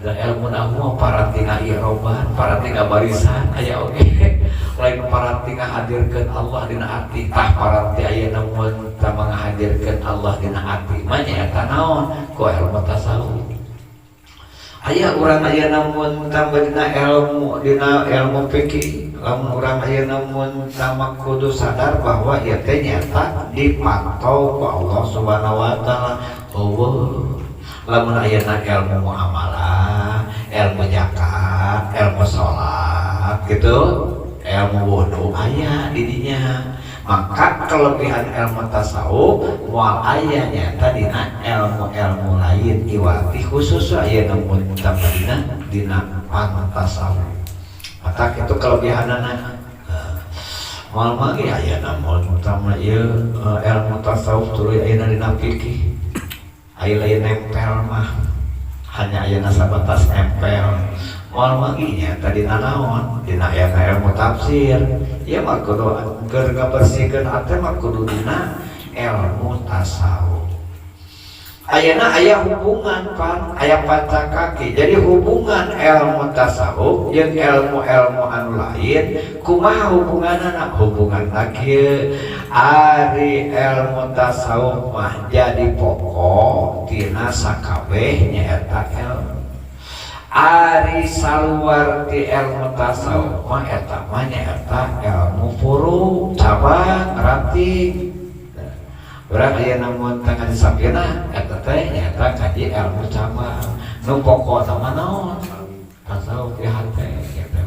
[SPEAKER 1] Dina ilmu nahu paratina iroban, paratina barisan aya oge. Lain paratina hadirkeun Allah dina ati, tah paranti ayeuna mun tah ngahadirkeun Allah dina ati. Mah nyaeta naon? Ku ilmu tasawuf. Aya urang ayeuna mun tah dina ilmu fikih, lamun urang ayeuna mun tah kudu sadar bahwa ieu teh nyata dipantau ku Allah Subhanahu wa taala. Lamun ayeuna ilmu muamalah, ilmu zakat, ilmu salat gitu, ilmu wudu aya di dinya. Maka kelebihan ilmu tasawuf moal aya nyata dina ilmu-ilmu lain iwati khusus ayeuna mun tamdina dina tasawuf. Maka itu kelebihanana. Moal mah ge ayeuna mun utama ieu ilmu tasawuf tuluy ayeuna dina fikih. Aya lain nempel mah hanya ayeuna sabatas nempel. Moal mah ge nya tadi naon dina ilmu tafsir. Ya mah kudu keur ngabersihkeun hate mah kudu dina ilmu tasawuf. Ayeuna aya hubungan pan, aya pancakaki. Jadi hubungan ilmu tasawuf jeung ilmu-ilmu anu lain, kumaha hubunganna? Hubungan kieu ari ilmu tasawuf mah jadi pokok tina sakabeh nyaeta ilmu. Ari saluar ti ilmu tasawuf mah eta mah nyaeta ilmu furu, cabang, ranting. Urang ayeuna mun teu ngadisapieuna eta teh nyaeta kaji ilmu cabang. Nu pokona mah naon? Tasawuf ti hate kitu.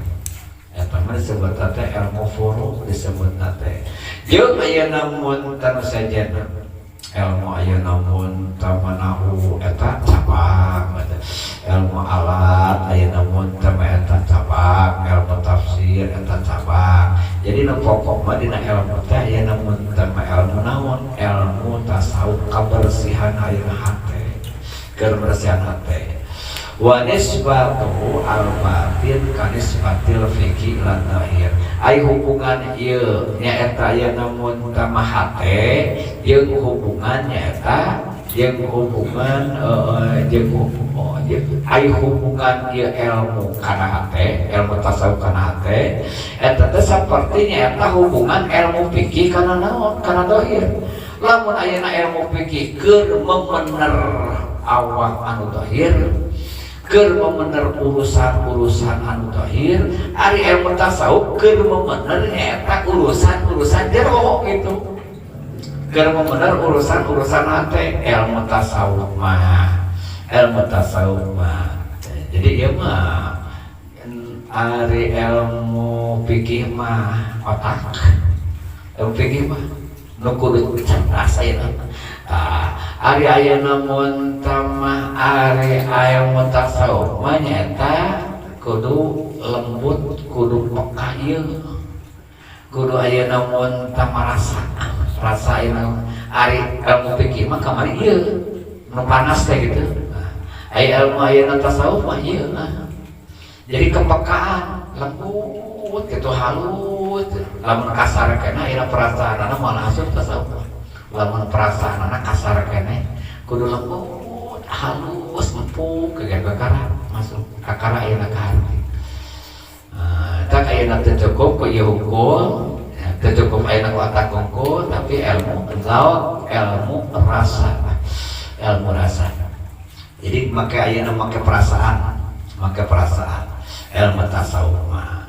[SPEAKER 1] Eta mah disebut teh ilmu furu, disebutna teh. Jeung ayeuna mun teu sajenna ilmu ayeuna mun teu manahu eta cabang. Ilmu alat ayeuna mun teu eta cabang, ilmu tafsir eta cabang. Jadi nu pokok mah dina ilmu teh ayeuna mun teu ilmu naon? Ilmu tasawuf, kabersihan ayeuna hate. Kebersihan hate. Wa nisbatuhu al-batin ka nisbatil fikih lan zahir. Ai hubungan ieu nyaeta ayeuna mun teu hate jeung hubungan nyaeta jeung hubungan ai hubungan ieu ilmu kana hate, ilmu tasawuf kana hate eta teh saperti nyaeta hubungan ilmu fikih kana naon? Kana zahir. Lamun ayeuna ilmu fikih keur memener awak anu zahir, keur memener urusan-urusan anu zahir, ari ilmu tasawuf keur memener nyaeta urusan-urusan jero gitu. Keur memener urusan-urusan hate ilmu tasawuf mah. Jadi ieu mah ari ilmu fikih mah otak. Ilmu fikih mah nu kudu cerdas ayeuna. Ari ayeuna mun tamah ari ilmu tasawuf mah nyaeta kudu lembut, kudu peka ieu. Kudu ayeuna mun tamah rasa ayeuna ari ilmu fikih mah kamari ieu nu panas teh gitu. Ai ilmu ayeuna tasawuf mah ieu. Jadi kepekaan, lembut gitu, halus. Lamun kasar kene ayeuna perasaanana malah asup tasawuf. Lamun perasaanana kasar kene kudu lembut, halus, empuk ke kakara masuk kakara ayeuna ka hati. Tak ayeuna teu cukup ku ieu hukum, teu cukup ayeuna ku otak unggul, tapi ilmu rasa. Ilmu rasa. Jadi make ayeuna make perasaan. Ilmu tasawuf mah.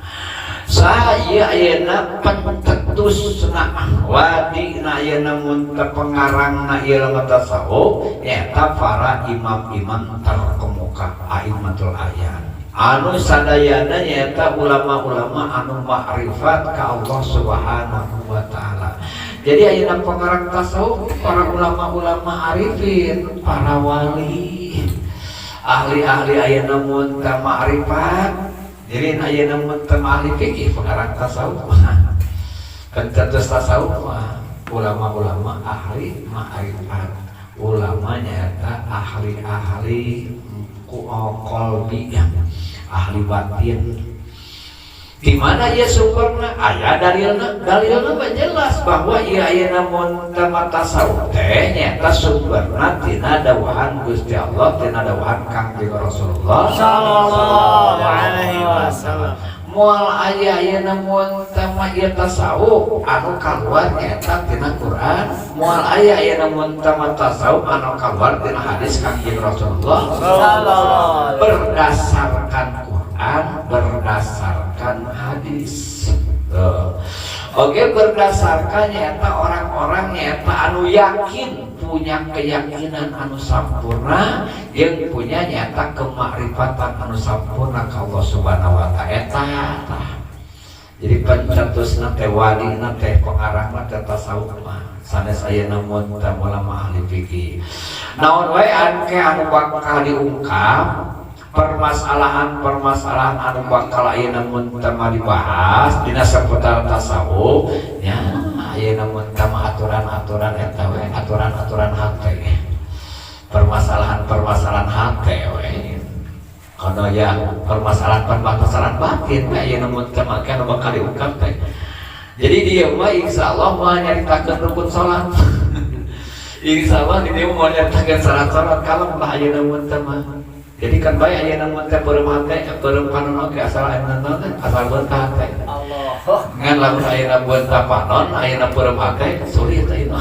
[SPEAKER 1] Saya ayeuna pencetusna wadina ayeuna mun teu pengarangna ilmu tasawuf nyaeta para imam-imam terkemuka, aimatul ayat. anu sadayana nyaeta ulama-ulama anu makrifat ka Allah Subhanahu wa taala. Jadi ayeuna pengarang tasawuf para ulama-ulama arifin, para wali, ahli-ahli ayeuna mun teu makrifat, jadi ayeuna mun teu ahli fikih pengarang tasawuf. Pencetus tasawuf ulama-ulama ahli makrifat. Ulama nyaeta ahli-ahli qalbi, ahli batin. Di mana ieu sumberna? Aya dalilna jelas bahwa ieu ayeuna mun tama tasawuf teh nyaeta sumberna tina dawuhan Gusti Allah, tina dawuhan Kangjeng Rasulullah sallallahu alaihi wasallam. Moal aya ayeuna mun tama ieu tasawuf anu kaluar nyaeta tina Quran, moal aya ayeuna mun tama tasawuf anu kaluar tina hadis Kangjeng Rasulullah sallallahu berdasarkan Quran, berdasarkan hadis. Oke, berdasarkan nyata orang-orang nyata anu yakin, punya keyakinan anu sampurna, yang punya nyata kemakrifatan anu sampurna ka Allah Subhanahu wa taala. Jadi pencetusna teh walina teh pengarangna teh tasawuf mah sanes ayeuna mun ulama ahli fikih. Naon wae anu bakal diungkap permasalahan anu bakal ayeuna mun tama dibahas dina seputar tasawuf nya ayeuna mun tama aturan-aturan eta we aturan-aturan hate permasalahan hate we kana ya permasalahan batin ayeuna mun tama kana bakal diungkap teh. Jadi dia mah insyaallah mah nyaritakeun rukun salat. Insyaallah dia mah nyaritakeun salat kalem lah ayeuna mun tama. Jadi kan bae ayeuna mun teh beureum hate, beureum panon oge asal ayeuna teh asal beunta hate. Allah. Ngan lamun ayeuna beunta panon, ayeuna beureum hate sulit teh itu.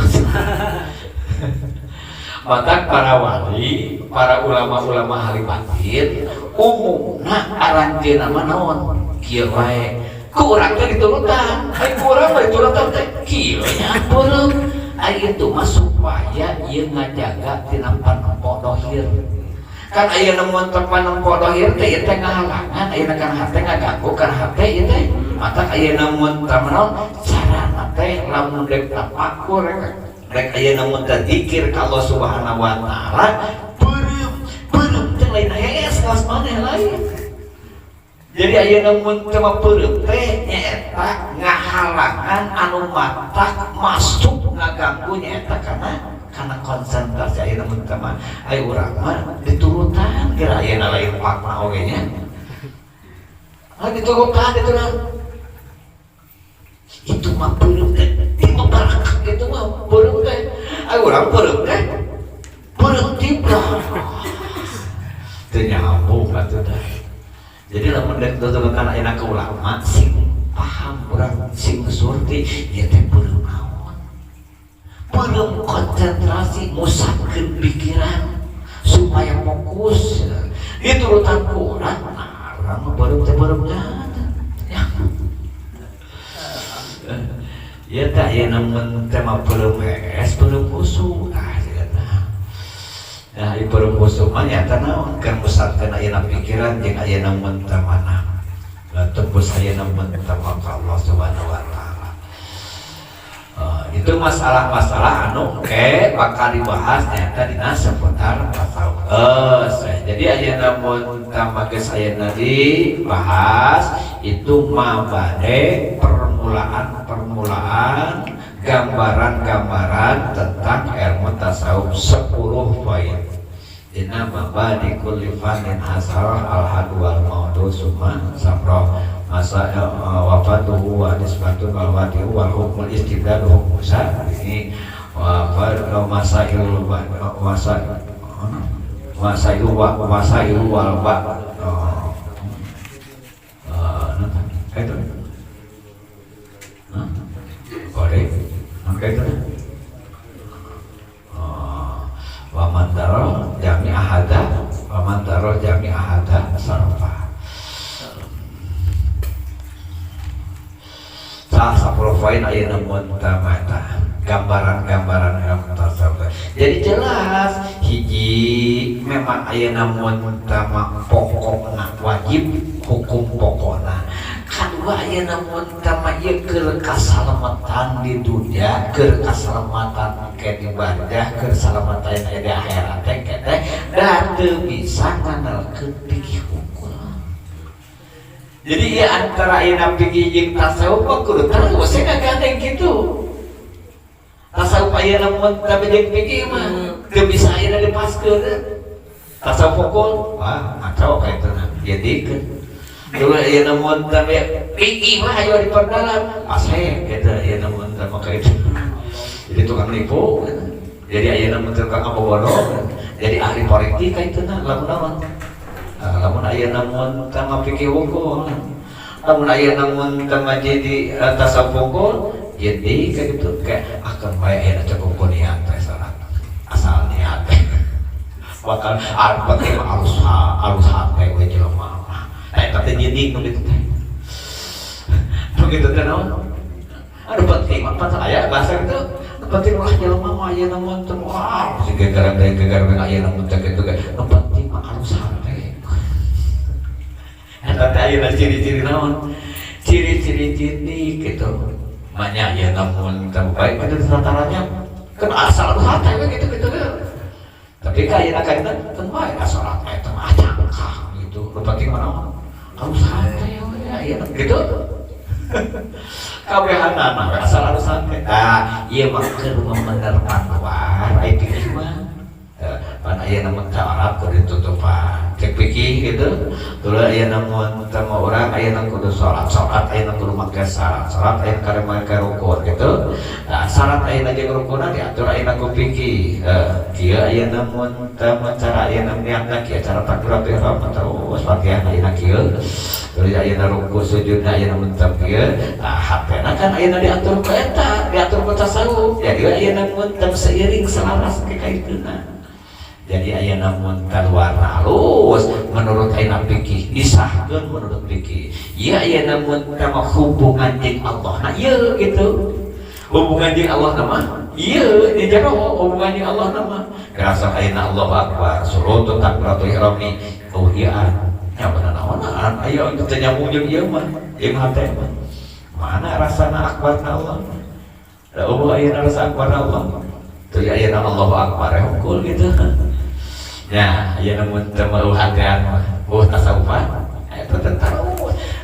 [SPEAKER 1] Maka para wali, para ulama-ulama ahli batin, umumna aranjeunna mah naon? Kieu wae. Ku urang teh diturutan, ai ku urang mah diturutan teh kieu nya beureum. Ai itu mah supaya ieu ngajaga tina panempo dohir. Kan ayeuna mun tempat nempo dohir teh teh ngahalangan ayeuna kan hate ngaganggu kan hate ieu teh matak ayeuna mun tamanon carana teh lamun rek tapakur rek ayeuna mun teh zikir ka Allah Subhanahu wa taala beureum teh lain hees kelas maneh lain. Jadi ayeuna mun teh mah beureum teh nyaeta ngahalangan anu matak masuk ngaganggu nyaeta karena konsentrasi ayeuna mun teh mah aya urang mah diturutan geura ayeuna lain makna oge nya. Diturutan itu mah beureum teh itu barakah itu mah beureum teh aya urang beureum teh beureum tibra teu nyambung atuh teh. Jadi lamun dek tuturutan ayeuna ka ulama sing paham urang sing surti ieu teh beureum belum konsentrasi musafir pikiran supaya fokus diturutan Quran. Nah, orang baru ya tak ya namun tema belum khusyuk nah di belum khusyuk mah nyata naon kan musafir ayeuna pikiran jeung ayeuna mun tamana tebus ayeuna mun tamaka Allah Subhanahu wa taala. Itu masalah-masalah anu bakal dibahas nyata dina seputar tasawuf. Jadi ayeuna mun tambah geus ayeuna dibahas itu mabade permulaan gambaran tentang ilmu tasawuf 10 poin. Dina mabadi kulli fannin asal al-hadu wal maudu summa sabra masa wafatuhu wa nisbatun wal wadihu wal hukmul istibdadu hukm musa ini masailu wal ba itu boleh maka itu waman daro jami ahada sarfa saprofain ayeuna mun tamata gambaran tasawuf. Jadi jelas hiji memang ayeuna mun tama pokokna wajib hukum pokokna. Kadua ayeuna mun tama ieu keur kasalamatan di dunia, keur kasalamatan ke di barzah, keur kasalamatan di akhirat teh da teu bisa nganalkeun fikih hukum. Jadi ya antara ayeuna fikih jeung tasawuf mah kudu terus ngagandeng kitu. Tasawuf ayeuna mun tapi jeung fikih mah teu bisa ayeuna dipaskeun. Tasawuf hukum wah ngaco ka eta na jadikeun. Dulu ayeuna mun tapi fikih mah ayo diperdalam. Asih eta ayeuna mun tama ka itu. Jadi tukang nipu. Jadi ayeuna mun tukang bodoh. Jadi ahli politik ka itu na lamun naon. Lamun ayeuna mun tama fikih hukum. Lamun ayeuna mun tama jadi tasawuf hukum. Jadi kayak gitu kayak akan baik ya cukup niat salat asal niat bakal penting harus hati we jelema tapi jadi begitu begitu kan aduh penting apa saya bahasa itu penting lah jelema mah aya namun teu wah gegar-gegar aya namun teh kitu penting mah harus hati eta teh aya ciri-ciri naon ciri-ciri gitu banyak ya namun terbaik itu tatarannya kan asal hati begitu tapi kayak nak terbaik asal hati itu macam gitu penting mana harus hati ya gitu kabehan anak asal harus hati iya maksud membenarkan wah itu mah pada iya namun cara kudu ditutupan cek pikir gitu dulu iya namun sama orang iya namun kudu sholat iya namun kudu make sholat iya karena make rukun gitu nah syarat iya namun rukunnya diatur iya namun pikir kia iya namun sama cara iya namun niatnya kia cara takbirat ihram terus pakaian iya namun kia terus iya namun rukun sujudnya iya namun takbir nah hapena kan iya namun diatur ke eta diatur ke tasawuf jadi iya namun seiring selaras ke kaituna. Jadi aya namun keluar halus menurut ayeuna fikih disahkeun menurut fikih. Ieu aya namun kama hubungan jeung Allah. Nah ieu gitu. Hubungan jeung Allah nama ieu di jero hubungan jeung Allah nama. Kerasa ayeuna Allahu Akbar surut takbiratul ihram ni tauhid. Ya bener naonan aya itu teh nyambung jeung ieu mah. Ieu hate mah. Mana rasana akbar Allah? Da eueuh ayeuna rasa akbar Allah. Teu ayeuna Allahu Akbar hukul gitu. Ya, ya namun temu hatian tasawufan itu tentang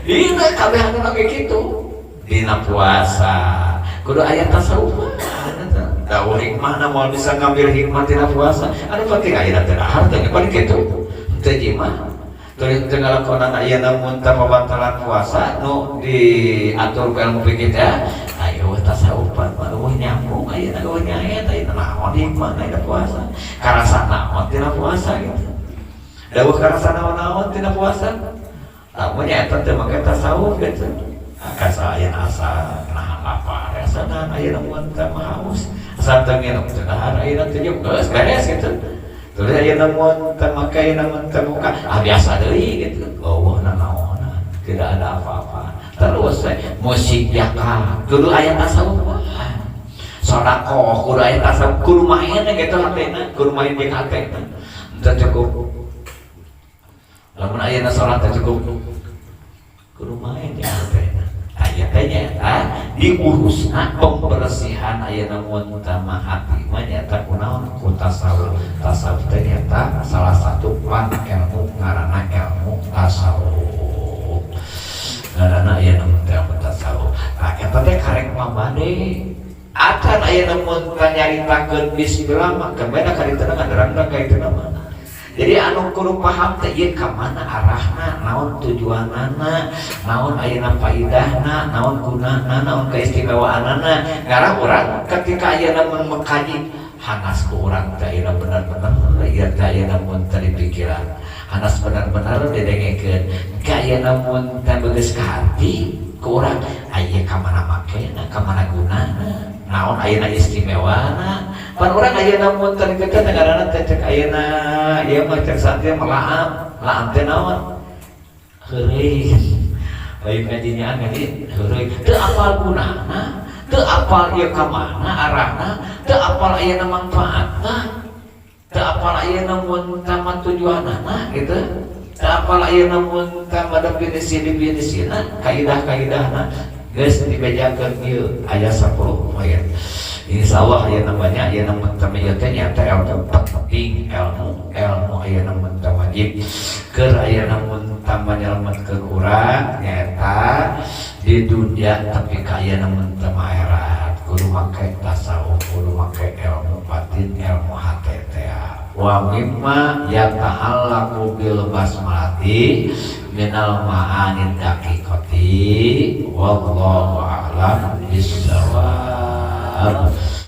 [SPEAKER 1] dina kabehan kayak gitu dina puasa kudu aya tasawuf tahu hikmah mau bisa ngambil hikmah dina puasa anu penting aya teh hartanya paling gitu teu jimah teu ngalakonan aya namun teu pabatalan puasa nu diatur ku ilmu fikih teh ayo tasawufan baru nyambung aya gawe nyaeta aya naon hikmah aya puasa karasa naon tina puasa gitu dawuh karasa naon tina puasa lamun nyaeta teu make tasawuf gitu akasa aya asa nahan lapar asa nahan aya namun teu haus asa teu nginum teu nahan aya teu jeung geus beres gitu terus aya namun teu make aya namun teu muka biasa deui gitu eueuh naonan tidak ada apa-apa terus musik jaka kudu aya tasawuf sedekah kudu aya tasawuf kudu main gitu hatena kudu main jeung hatena teu cukup lamun aya salat teh cukup kudu main jeung hatena aya teh nya diurusna pembersihan aya namun utama hati mah nyata kunaon ku tasawuf tasawuf teh nyata salah satu plan ilmu ngaranna ilmu tasawuf karena aya namun teh tasawuf. Nah, eta teh karek pamade. Acan aya namun nyaritakeun bismillah mah kemana karitana ngaderangna ka itu namana. Jadi anu kudu paham teh ieu ka mana arahna, naon tujuanana, naon ayeuna faedahna, naon gunana, naon kaistimewaanana. Ngarang urang ketika aya namun mekaji hanas ku urang teh ayeuna bener-bener ieu teh aya namun teh dipikiran. Hanas benar-benar didengekeun gaya namun teh begeus ka hati ku urang aya ka mana makena ka mana gunana naon ayeuna istimewana pan urang aya namun teh geukeun ngaranna teh cek ayeuna ieu mah cek satya laam teh naon heureuy bae kajian ngadi heureuy teu apal gunana teu apal ieu ka mana arahna teu apal ayeuna manfaatna teu apal ayeuna mun tamat tujuanana gitu, teu apal ayeuna mun ka definisi-definisina, kaidah-kaidahna geus dibejakeun ieu aya 10 poin. Insyaallah ayeuna banyak ayeuna mun tamieu teh nyata ilmu penting, ilmu ayeuna mun wajib keur ayeuna mun tambah nyelametkeun urang nyata di dunia tapi ka ayeuna mun akhirat kudu make tasawuf, kudu make ilmu batin, ilmu hati teh. Wa mimma yata'allaqu bil basmalati minal ma'anid daqiqati wallahu a'lam bissawab.